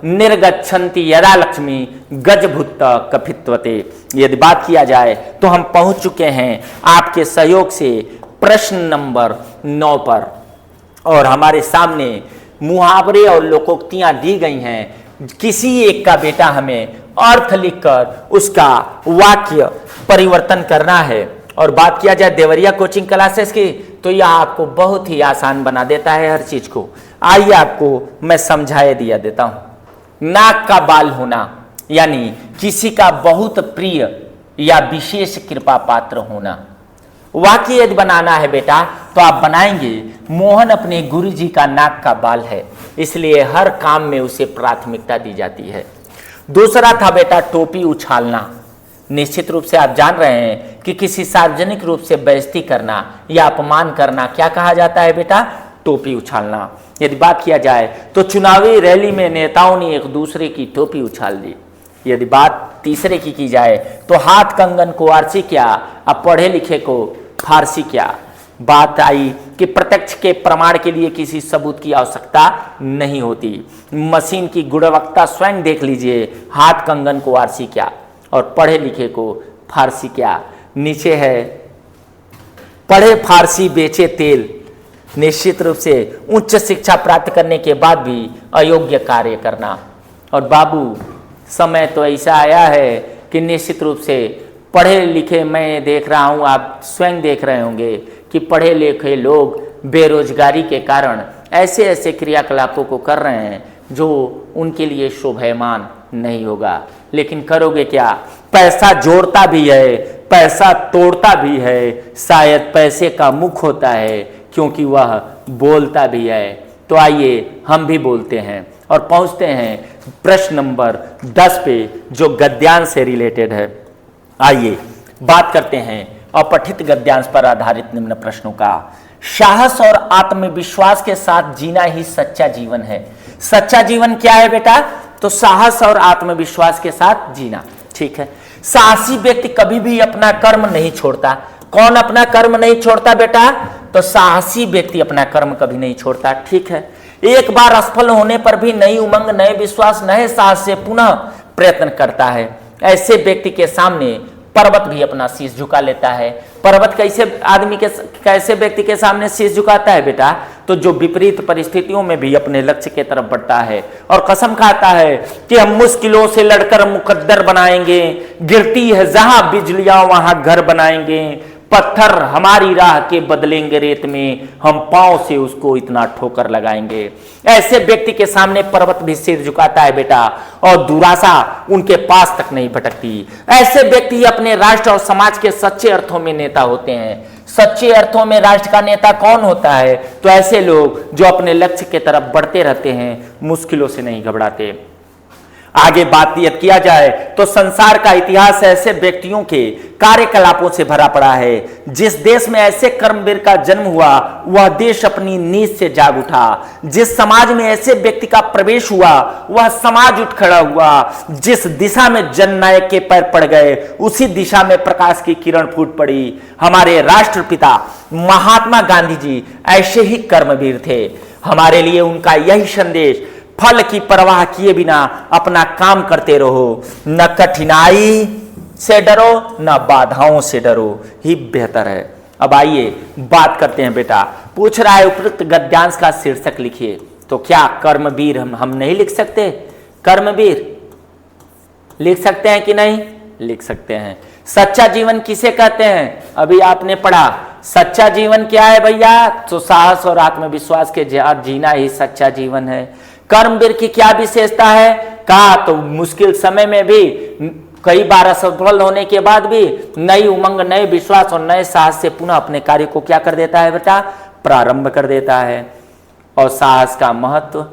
निर्गच्छन्ति यदा लक्ष्मी गजभुत्त कपित्वते। यदि बात किया जाए तो हम पहुंच चुके हैं आपके सहयोग से प्रश्न नंबर 9 पर, और हमारे सामने मुहावरे और लोकोक्तियां दी गई हैं। किसी एक का बेटा हमें अर्थ लिखकर उसका वाक्य परिवर्तन करना है। और बात किया जाए देवरिया कोचिंग क्लासेस की तो यह आपको बहुत ही आसान बना देता है हर चीज को। आइए आपको मैं समझाए दिया देता हूं। नाक का बाल होना यानी किसी का बहुत प्रिय या विशेष कृपा पात्र होना। वाक्य यदि बनाना है बेटा तो आप बनाएंगे मोहन अपने गुरु जी का नाक का बाल है, इसलिए हर काम में उसे प्राथमिकता दी जाती है। दूसरा था बेटा टोपी उछालना। निश्चित रूप से आप जान रहे हैं कि किसी सार्वजनिक रूप से बेइज्जती करना या अपमान करना क्या कहा जाता है बेटा? टोपी उछालना। यदि बात किया जाए तो चुनावी रैली में नेताओं ने एक दूसरे की टोपी उछाल दी। यदि बात तीसरे की जाए तो हाथ कंगन को आरसी क्या, अब पढ़े लिखे को फारसी क्या। बात आई कि प्रत्यक्ष के प्रमाण के लिए किसी सबूत की आवश्यकता नहीं होती। मशीन की गुणवत्ता स्वयं देख लीजिए, हाथ कंगन को आरसी क्या और पढ़े लिखे को फारसी क्या। नीचे है पढ़े फारसी बेचे तेल। निश्चित रूप से उच्च शिक्षा प्राप्त करने के बाद भी अयोग्य कार्य करना। और बाबू समय तो ऐसा आया है कि निश्चित रूप से पढ़े लिखे, मैं देख रहा हूँ, आप स्वयं देख रहे होंगे कि पढ़े लिखे लोग बेरोजगारी के कारण ऐसे ऐसे क्रियाकलापों को कर रहे हैं जो उनके लिए शोभायमान नहीं होगा। लेकिन करोगे क्या? पैसा जोड़ता भी है, पैसा तोड़ता भी है, शायद पैसे का मुख होता है क्योंकि वह बोलता भी है। तो आइए हम भी बोलते हैं और पहुंचते हैं प्रश्न नंबर 10 पे जो गद्यांश से रिलेटेड है। आइए बात करते हैं अपठित गद्यांश पर आधारित निम्न प्रश्नों का। साहस और आत्मविश्वास के साथ जीना ही सच्चा जीवन है। सच्चा जीवन क्या है बेटा? तो साहस और आत्मविश्वास के साथ जीना। ठीक है। साहसी व्यक्ति कभी भी अपना कर्म नहीं छोड़ता। कौन अपना कर्म नहीं छोड़ता बेटा? तो साहसी व्यक्ति अपना कर्म कभी नहीं छोड़ता। ठीक है। एक बार असफल होने पर भी नई उमंग, नए विश्वास, नए साहस से पुनः प्रयत्न करता है। ऐसे व्यक्ति के सामने पर्वत भी अपना शीश झुका लेता है। पर्वत कैसे व्यक्ति के सामने शीश झुकाता है बेटा? तो जो विपरीत परिस्थितियों में भी अपने लक्ष्य की तरफ बढ़ता है और कसम खाता है कि हम मुश्किलों से लड़कर मुकद्दर बनाएंगे, गिरती है जहां बिजलियां वहां घर बनाएंगे, पत्थर हमारी राह के बदलेंगे रेत में, हम पांव से उसको इतना ठोकर लगाएंगे। ऐसे व्यक्ति के सामने पर्वत भी सिर झुकाता है बेटा, और दुराशा उनके पास तक नहीं भटकती। ऐसे व्यक्ति अपने राष्ट्र और समाज के सच्चे अर्थों में नेता होते हैं। सच्चे अर्थों में राष्ट्र का नेता कौन होता है? तो ऐसे लोग जो अपने लक्ष्य की तरफ बढ़ते रहते हैं, मुश्किलों से नहीं घबराते। आगे बातचीत किया जाए तो संसार का इतिहास ऐसे व्यक्तियों के कार्यकलापों से भरा पड़ा है। जिस देश में ऐसे कर्मवीर का जन्म हुआ, वह देश अपनी नींद से जाग उठा। जिस समाज में ऐसे व्यक्ति का प्रवेश हुआ, वह समाज उठ खड़ा हुआ। जिस दिशा में जननायक के पैर पड़ गए, उसी दिशा में प्रकाश की किरण फूट पड़ी। हमारे राष्ट्रपिता महात्मा गांधी जी ऐसे ही कर्मवीर थे। हमारे लिए उनका यही संदेश, फल की परवाह किए बिना अपना काम करते रहो, न कठिनाई से डरो न बाधाओं से डरो, ही बेहतर है। अब आइए बात करते हैं बेटा। पूछ रहा है उपयुक्त गद्यांश का शीर्षक लिखिए। तो क्या कर्मवीर हम नहीं लिख सकते? कर्मवीर लिख सकते हैं कि नहीं? लिख सकते हैं। सच्चा जीवन किसे कहते हैं? अभी आपने पढ़ा। सच्चा जीवन क्या है भैया? तो साहस और आत्मविश्वास के साथ जीना ही सच्चा जीवन है। कर्मवीर की क्या विशेषता है? कहा तो मुश्किल समय में भी, कई बार असफल होने के बाद भी नई उमंग, नए विश्वास और नए साहस से पुनः अपने कार्य को क्या कर देता है बेटा? प्रारंभ कर देता है। और साहस का महत्व,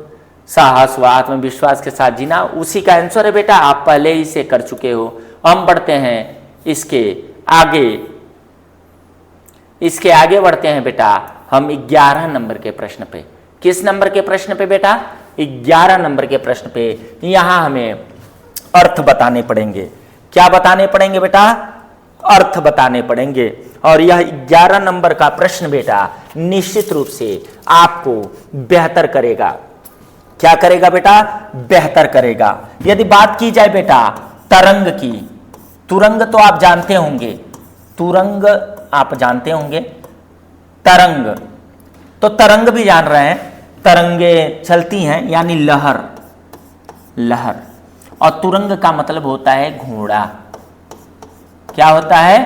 साहस व आत्मविश्वास के साथ जीना, उसी का आंसर है बेटा। आप पहले ही से कर चुके हो। हम बढ़ते हैं इसके आगे बढ़ते हैं बेटा। हम 11 नंबर के प्रश्न पे। किस नंबर के प्रश्न पे बेटा? 11 नंबर के प्रश्न पे। यहां हमें अर्थ बताने पड़ेंगे। क्या बताने पड़ेंगे बेटा? अर्थ बताने पड़ेंगे। और यह 11 नंबर का प्रश्न बेटा निश्चित रूप से आपको बेहतर करेगा। क्या करेगा बेटा? बेहतर करेगा। यदि बात की जाए बेटा तरंग की, तुरंग तो आप जानते होंगे, तुरंग आप जानते होंगे, तरंग तो तरंग भी जान रहे हैं। तरंगे चलती हैं यानी लहर, लहर। और तुरंग का मतलब होता है घोड़ा। क्या होता है?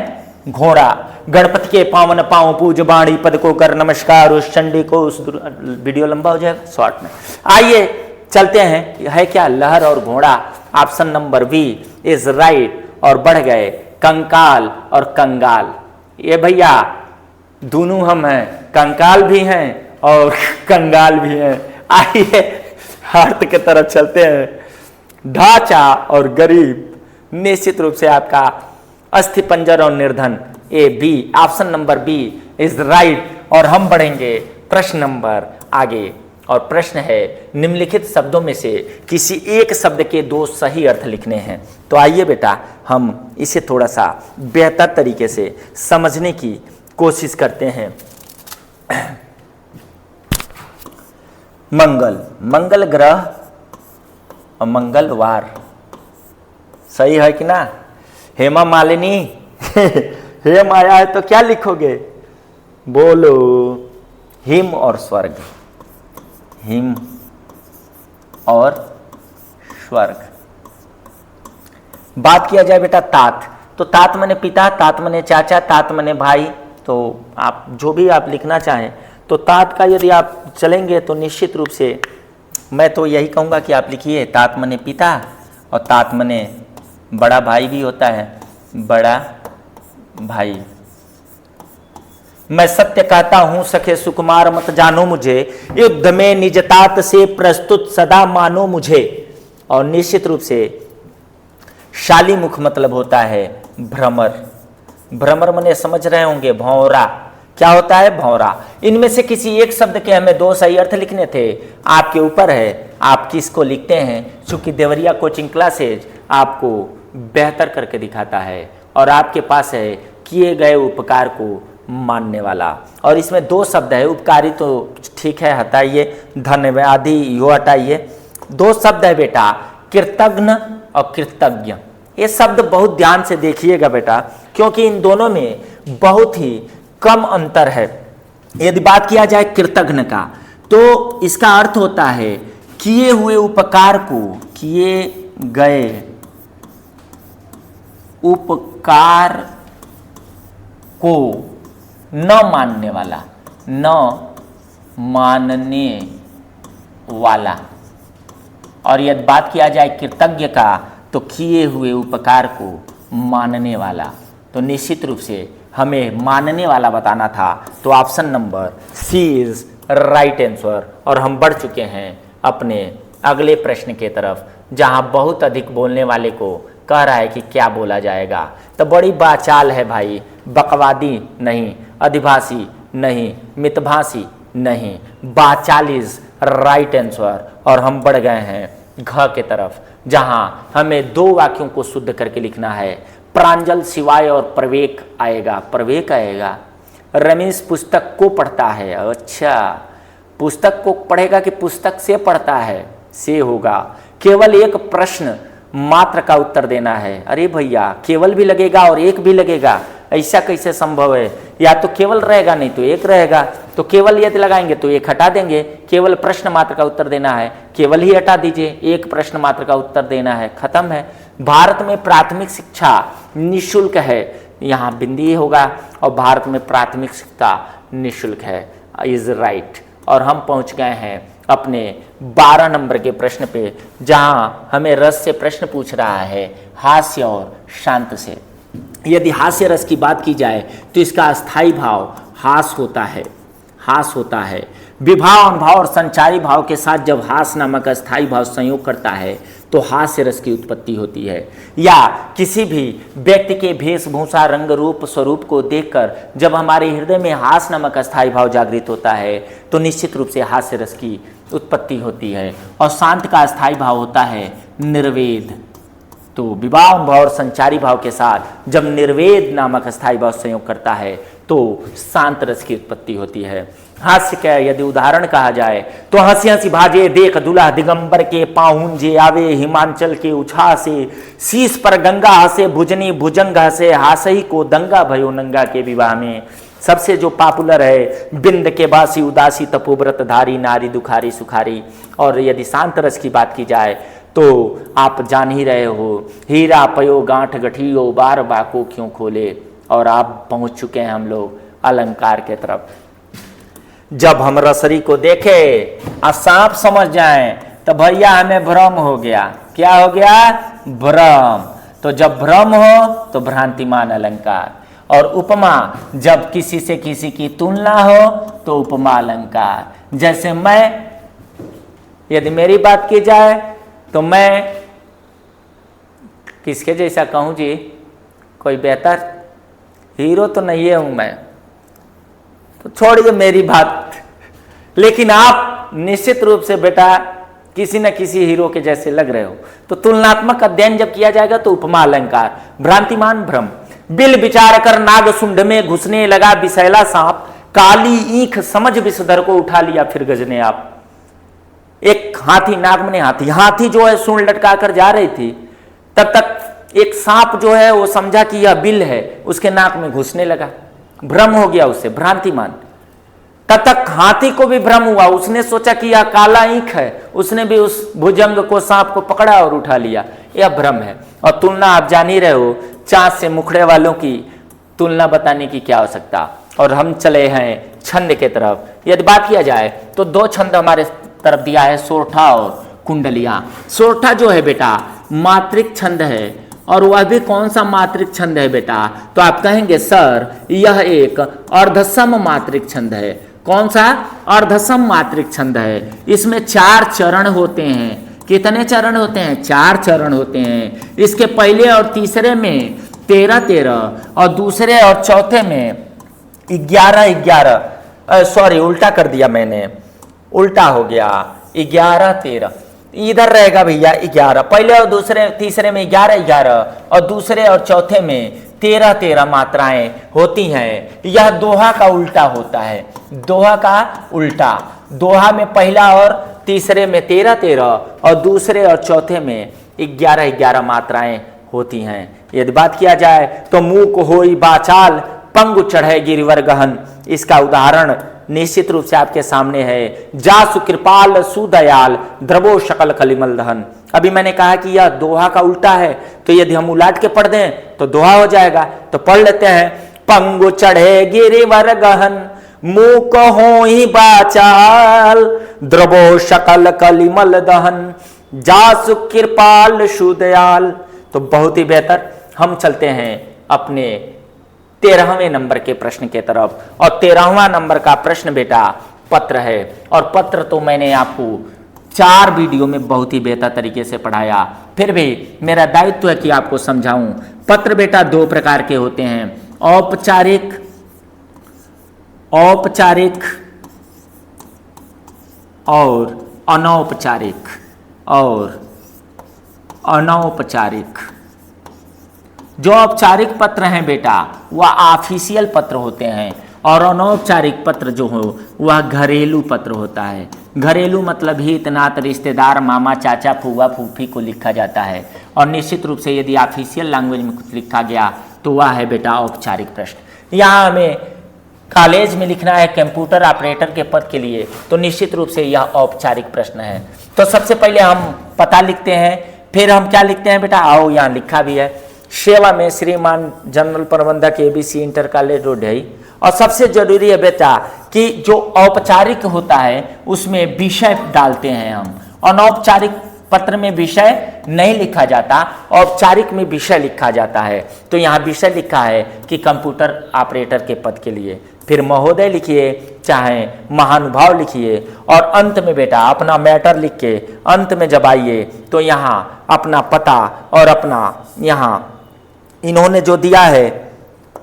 घोड़ा। गणपति के पावन पांव पूज बाणी पद को कर नमस्कार, उस चंडी को, उस वीडियो लंबा हो जाएगा शॉर्ट में। आइए चलते हैं। है क्या? लहर और घोड़ा। Option number B is right. और बढ़ गए कंकाल और कंगाल। ये भैया दोनों हम हैं, कंकाल भी हैं और कंगाल भी हैं। आइए अर्थ की तरफ चलते हैं। ढांचा और गरीब, निश्चित रूप से आपका अस्थिपंजर और निर्धन। A B, option number B is right. और हम बढ़ेंगे प्रश्न नंबर आगे। और प्रश्न है निम्नलिखित शब्दों में से किसी एक शब्द के 2 सही अर्थ लिखने हैं। तो आइए बेटा हम इसे थोड़ा सा बेहतर तरीके से समझने की कोशिश करते हैं। मंगल, मंगल ग्रह और मंगलवार, सही है कि ना? हेमा मालिनी हेम आया है तो क्या लिखोगे? बोलो। हिम और स्वर्ग, हिम और स्वर्ग। बात किया जाए बेटा तात, तो तात मने पिता, तात मने चाचा, तात मने भाई। तो आप जो भी आप लिखना चाहें, तो तात का यदि आप चलेंगे तो निश्चित रूप से मैं तो यही कहूँगा कि आप लिखिए तात मने पिता, और तात मने बड़ा भाई भी होता है, बड़ा भाई। मैं सत्य कहता हूं सखे सुकुमार मत जानो मुझे, युद्ध में निज तात से प्रस्तुत सदा मानो मुझे। और निश्चित रूप से शालीमुख मतलब होता है भ्रमर। भ्रमर मने समझ रहे होंगे भौरा। क्या होता है? भौरा। इनमें से किसी एक शब्द के हमें 2 सही अर्थ लिखने थे। आपके ऊपर है आप किसको लिखते हैं। चूंकि देवरिया कोचिंग क्लासेज आपको बेहतर करके दिखाता है और आपके पास है किए गए उपकार को मानने वाला। और इसमें 2 शब्द है। उपकारी तो ठीक है, हटाइए, धन्यवादी यो हटाइए। 2 शब्द है बेटा, कृतज्ञ और कृतज्ञ। ये शब्द बहुत ध्यान से देखिएगा बेटा, क्योंकि इन दोनों में बहुत ही कम अंतर है। यदि बात किया जाए कृतज्ञ का, तो इसका अर्थ होता है किए हुए उपकार को, किए गए उपकार को न मानने वाला, न मानने वाला। और यदि बात किया जाए कृतज्ञ का तो किए हुए उपकार को मानने वाला। तो निश्चित रूप से हमें मानने वाला बताना था, तो option number C is right answer. और हम बढ़ चुके हैं अपने अगले प्रश्न के तरफ, जहां बहुत अधिक बोलने वाले को कह रहा है कि क्या बोला जाएगा। तो बड़ी बाचाल है भाई, बकवादी नहीं, अधिभाषी नहीं, मितभाषी नहीं, बाचाल इज राइट आंसर। और हम बढ़ गए हैं घ के तरफ, जहां हमें दो वाक्यों को शुद्ध करके लिखना है। प्रांजल सिवाय और प्रवेक आएगा, प्रवेक आएगा। रमेश पुस्तक को पढ़ता है, अच्छा पुस्तक को पढ़ेगा कि पुस्तक से पढ़ता है, से होगा। केवल एक प्रश्न मात्र का उत्तर देना है, अरे भैया केवल भी लगेगा और एक भी लगेगा, ऐसा कैसे संभव है? या तो केवल रहेगा नहीं तो एक रहेगा, तो केवल यदि लगाएंगे तो एक हटा देंगे। केवल प्रश्न मात्र का उत्तर देना है, केवल ही हटा दीजिए, एक प्रश्न मात्र का उत्तर देना है, खत्म है। भारत में प्राथमिक शिक्षा निःशुल्क है, यहाँ बिंदी होगा, और भारत में प्राथमिक शिक्षा निःशुल्क है, इज राइट। और हम पहुंच गए हैं अपने 12 नंबर के प्रश्न पे, जहां हमें रस से प्रश्न पूछ रहा है, हास्य और शांत से। यदि हास्य रस की बात की जाए तो इसका अस्थाई भाव हास होता है, हास होता है। विभाव, अनुभाव और संचारी भाव के साथ जब हास नामक अस्थाई भाव संयोग करता है तो हास्य रस की उत्पत्ति होती है। या किसी भी व्यक्ति के वेशभूषा, रंग, रूप, स्वरूप को देखकर जब हमारे हृदय में हास नामक अस्थाई भाव जागृत होता है तो निश्चित रूप से हास्य रस की उत्पत्ति होती है। और शांत का अस्थाई भाव होता है निर्वेद। तो विवाह, अनुभाव और संचारी भाव के साथ जब निर्वेद नामक अस्थाई भाव संयोग करता है तो शांत रस की उत्पत्ति होती है। हास्य का यदि उदाहरण कहा जाए तो हंसी हंसी भाजे देख दुल्हा दिगंबर के पाहुन जे आवे, हिमांचल के उछा से शीश पर गंगा हंसे, भुजनी भुजंग हंसे, हासही को दंगा भयो नंगा के विवाह में। सबसे जो पॉपुलर है, बिंद के बासी उदासी तपोव्रत धारी, नारी दुखारी सुखारी। और यदि शांत रस की बात की जाए तो आप जान ही रहे हो, हीरा पयो गांठ गठियो बार बाको क्यों खोले। और आप पहुंच चुके हैं हम लोग अलंकार के तरफ। जब हम रसरी को देखे और सांप समझ जाएं तो भैया हमें भ्रम हो गया। क्या हो गया? भ्रम। तो जब भ्रम हो तो भ्रांतिमान अलंकार। और उपमा, जब किसी से किसी की तुलना हो तो उपमा अलंकार। जैसे मैं, यदि मेरी बात की जाए तो मैं किसके जैसा कहूं जी? कोई बेहतर हीरो तो नहीं हूं मैं, तो छोड़िए मेरी बात। लेकिन आप निश्चित रूप से बेटा किसी न किसी हीरो के जैसे लग रहे हो। तो तुलनात्मक अध्ययन जब किया जाएगा तो उपमा अलंकार। भ्रांतिमान भ्रम, बिल विचार कर नाग सुंड में घुसने लगा विषैला सांप, काली ईख समझ विषधर को उठा लिया फिर गजने आप। एक हाथी, नाग में हाथी, हाथी जो है सूंड लटका कर जा रही थी, तब तक एक सांप जो है वो समझा कि यह बिल है, उसके नाक में घुसने लगा, भ्रम हो गया उससे, भ्रांतिमान। तब तक हाथी को भी भ्रम हुआ, उसने सोचा कि यह काला ईख है, उसने भी उस भुजंग को, सांप को पकड़ा और उठा लिया, यह भ्रम है। और तुलना आप जान ही रहे हो, चांद से मुखड़े वालों की तुलना बताने की क्या आवश्यकता। और हम चले हैं छंद के तरफ। यदि बात किया जाए तो दो छंद हमारे तरफ दिया है, सोरठा और कुंडलियां। सोरठा जो है बेटा मात्रिक छंद है, और वह भी कौन सा मात्रिक छंद है बेटा? तो आप कहेंगे सर यह एक अर्धसम मात्रिक छंद है। कौन सा? अर्धसम मात्रिक छंद है। इसमें 4 चरण होते हैं। कितने चरण होते हैं? 4 चरण होते हैं। इसके पहले और तीसरे में 13-13 और दूसरे और चौथे में 11-11, सॉरी उल्टा कर दिया मैंने, उल्टा हो गया, 11-13। इधर रहेगा भैया 11, पहले और दूसरे तीसरे में 11-11 और दूसरे और चौथे में 13-13 मात्राएं होती हैं। यह दोहा का उल्टा होता है, दोहा का उल्टा। दोहा में पहला और तीसरे में 13-13 और दूसरे और चौथे में 11-11 मात्राएं होती हैं। यदि बात किया जाए तो मूक होई बाचाल पंगु चढ़े गिरिवर गहन, इसका उदाहरण निश्चित रूप से आपके सामने है। जासु कृपाल सुदयाल द्रवो शकल कलिमल दहन। अभी मैंने कहा कि यह दोहा का उल्टा है, तो यदि हम उलाट के पढ़ दें तो दोहा हो जाएगा। तो पढ़ लेते हैं, पंगु चढ़े गिरिवर गहन, मूक होहि बाचाल, द्रवो शकल कलिमल दहन, जासु कृपाल सुदयाल। तो बहुत ही बेहतर, हम चलते हैं अपने 13वें नंबर के प्रश्न के तरफ। और 13वां नंबर का प्रश्न बेटा पत्र है। और पत्र तो मैंने आपको 4 वीडियो में बहुत ही बेहतर तरीके से पढ़ाया, फिर भी मेरा दायित्व है कि आपको समझाऊं। पत्र बेटा 2 प्रकार के होते हैं, औपचारिक और अनौपचारिक। जो औपचारिक पत्र हैं बेटा वह ऑफिशियल पत्र होते हैं, और अनौपचारिक पत्र जो हो वह घरेलू पत्र होता है। घरेलू मतलब हित नात, रिश्तेदार, मामा, चाचा, फूफा, फूफी को लिखा जाता है। और निश्चित रूप से यदि ऑफिशियल लैंग्वेज में कुछ लिखा गया तो वह है बेटा औपचारिक प्रश्न। यहाँ हमें कॉलेज में लिखना है कंप्यूटर ऑपरेटर के पद के लिए, तो निश्चित रूप से यह औपचारिक प्रश्न है। तो सबसे पहले हम पता लिखते हैं, फिर हम क्या लिखते हैं बेटा, आओ यहाँ लिखा भी है, सेवा में श्रीमान जनरल प्रबंधक ABC इंटर कॉलेज रोडई। और सबसे जरूरी है बेटा कि जो औपचारिक होता है उसमें विषय डालते हैं हम। अनौपचारिक पत्र में विषय नहीं लिखा जाता, औपचारिक में विषय लिखा जाता है। तो यहाँ विषय लिखा है कि कंप्यूटर ऑपरेटर के पद के लिए, फिर महोदय लिखिए चाहे महानुभाव लिखिए, और अंत में बेटा अपना मैटर लिख के अंत में जब आइए तो यहाँ अपना पता और अपना यहाँ इन्होंने जो दिया है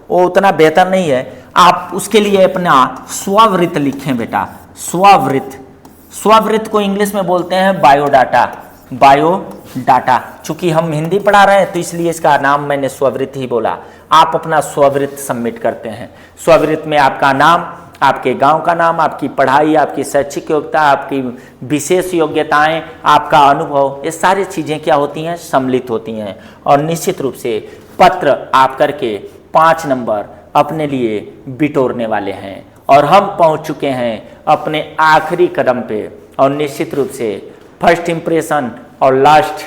वो उतना बेहतर नहीं है, आप उसके लिए अपना स्ववृत्त लिखें बेटा। स्ववृत्त को इंग्लिश में बोलते हैं बायोडाटा। चूंकि हम हिंदी पढ़ा रहे हैं तो इसलिए इसका नाम मैंने स्ववृत्त ही बोला। आप अपना स्ववृत्त सबमिट करते हैं। स्ववृत्त में आपका नाम, आपके गांव का नाम, आपकी पढ़ाई, आपकी शैक्षिक योग्यता, आपकी विशेष योग्यताएं, आपका अनुभव, ये सारी चीज़ें क्या होती हैं, सम्मिलित होती हैं। और निश्चित रूप से पत्र आप करके 5 नंबर अपने लिए बिटोरने वाले हैं। और हम पहुंच चुके हैं अपने आखिरी कदम पे। और निश्चित रूप से फर्स्ट इम्प्रेशन और लास्ट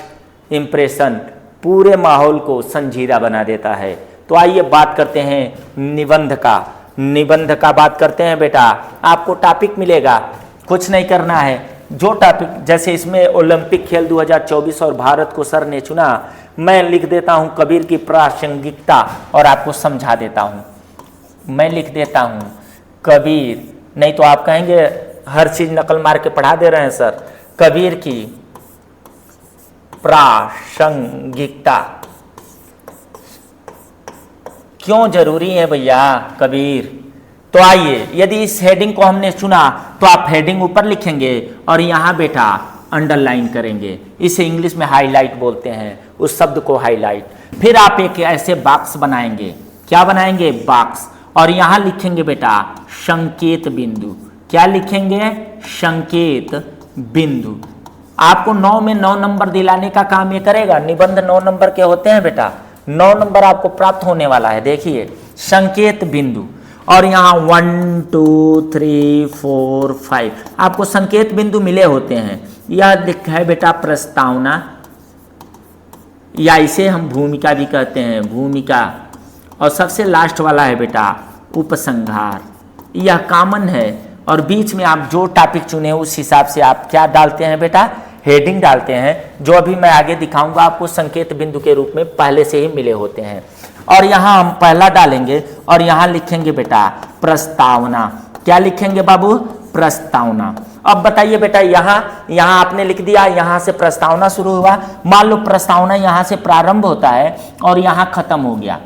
इम्प्रेशन पूरे माहौल को संजीदा बना देता है। तो आइए बात करते हैं निबंध का बात करते हैं बेटा। आपको टॉपिक मिलेगा, कुछ नहीं करना है। जो टॉपिक, जैसे इसमें ओलंपिक खेल 2024 और भारत को सर ने चुना, मैं लिख देता हूं कबीर की प्रासंगिकता और आपको समझा देता हूं। मैं लिख देता हूं कबीर, नहीं तो आप कहेंगे हर चीज नकल मार के पढ़ा दे रहे हैं सर। कबीर की प्रासंगिकता क्यों जरूरी है भैया कबीर। तो आइए, यदि इस हेडिंग को हमने चुना तो आप हेडिंग ऊपर लिखेंगे और यहाँ बेटा अंडरलाइन करेंगे। इसे इंग्लिश में हाईलाइट बोलते हैं, उस शब्द को हाईलाइट। फिर आप एक ऐसे बॉक्स बनाएंगे, क्या बनाएंगे, बॉक्स, और यहाँ लिखेंगे बेटा संकेत बिंदु। क्या लिखेंगे, संकेत बिंदु। आपको 9 में 9 नंबर दिलाने का काम ये करेगा। निबंध 9 नंबर के होते हैं बेटा, 9 नंबर आपको प्राप्त होने वाला है। देखिए संकेत बिंदु, और यहाँ 1 2 3 4 5 आपको संकेत बिंदु मिले होते हैं। यह लिखा है बेटा प्रस्तावना, या इसे हम भूमिका भी कहते हैं, भूमिका। और सबसे लास्ट वाला है बेटा उपसंहार। यह कॉमन है, और बीच में आप जो टॉपिक चुने उस हिसाब से आप क्या डालते हैं बेटा, हेडिंग डालते हैं, जो अभी मैं आगे दिखाऊंगा आपको संकेत बिंदु के रूप में पहले से ही मिले होते हैं। और यहाँ हम पहला डालेंगे और यहाँ लिखेंगे बेटा प्रस्तावना। क्या लिखेंगे बाबू, प्रस्तावना। अब बताइए बेटा, यहाँ आपने लिख दिया, यहाँ से प्रस्तावना शुरू हुआ। मान लो प्रस्तावना यहाँ से प्रारंभ होता है और यहाँ खत्म हो गया,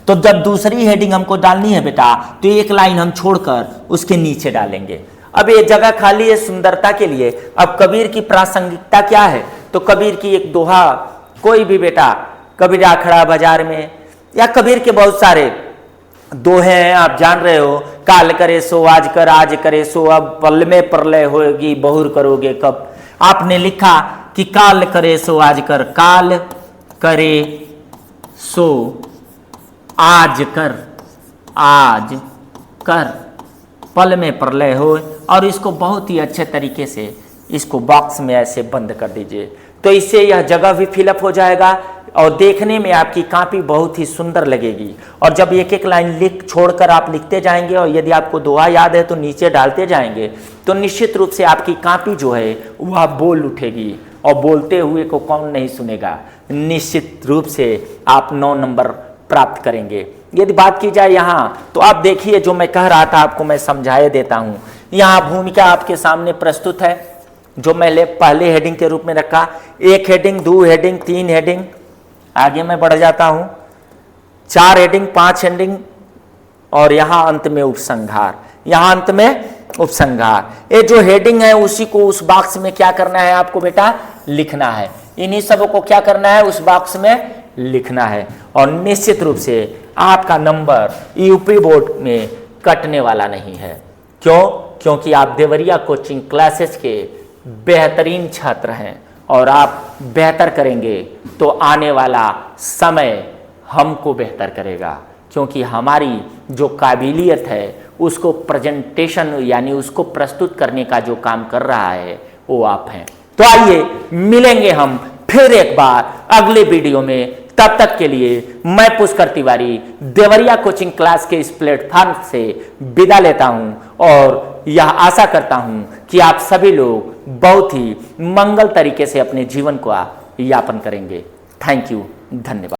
तो जब दूसरी हेडिंग हमको डालनी है बेटा तो एक लाइन हम छोड़कर उसके नीचे डालेंगे। अब ये जगह खाली है सुंदरता के लिए। अब कबीर की प्रासंगिकता क्या है, तो कबीर की एक दोहा, कोई भी बेटा, कबीर खड़ा बाजार में, या कबीर के बहुत सारे दोहे हैं, आप जान रहे हो। काल करे सो आज कर, आज करे सो अब, पल में प्रलय होगी बहुर करोगे कब। आपने लिखा कि काल करे सो आज कर, काल करे सो आज कर, आज कर, पल में प्रलय हो। और इसको बहुत ही अच्छे तरीके से इसको बॉक्स में ऐसे बंद कर दीजिए, तो इससे यह जगह भी फिलअप हो जाएगा, और देखने में आपकी कॉपी बहुत ही सुंदर लगेगी। और जब एक एक लाइन लिख छोड़कर आप लिखते जाएंगे और यदि आपको दोहा याद है तो नीचे डालते जाएंगे, तो निश्चित रूप से आपकी कॉपी जो है वह बोल उठेगी। और बोलते हुए को कौन नहीं सुनेगा। निश्चित रूप से आप 9 नंबर प्राप्त करेंगे। यदि बात की जाए यहाँ, तो आप देखिए जो मैं कह रहा था आपको मैं समझाए देता हूँ। यहाँ भूमिका आपके सामने प्रस्तुत है, जो मैंने पहले हेडिंग के रूप में रखा। 1 हेडिंग, 2 हेडिंग, 3 हेडिंग, आगे मैं बढ़ जाता हूँ, 4 हेडिंग, 5 हेडिंग, और यहाँ अंत में उपसंहार। यहाँ अंत में उपसंहार। ये जो हेडिंग है उसी को उस बॉक्स में क्या करना है आपको बेटा, लिखना है। इन्हीं सबों को क्या करना है, उस बॉक्स में लिखना है। और निश्चित रूप से आपका नंबर यूपी बोर्ड में कटने वाला नहीं है। क्यों? क्योंकि आप देवरिया कोचिंग क्लासेस के बेहतरीन छात्र हैं और आप बेहतर करेंगे तो आने वाला समय हमको बेहतर करेगा। क्योंकि हमारी जो काबिलियत है उसको प्रेजेंटेशन यानी उसको प्रस्तुत करने का जो काम कर रहा है वो आप हैं। तो आइए मिलेंगे हम फिर एक बार अगले वीडियो में। तब तक के लिए मैं पुष्कर तिवारी देवरिया कोचिंग क्लास के इस प्लेटफॉर्म से विदा लेता हूं और यह आशा करता हूं कि आप सभी लोग बहुत ही मंगल तरीके से अपने जीवन का यापन करेंगे। थैंक यू, धन्यवाद।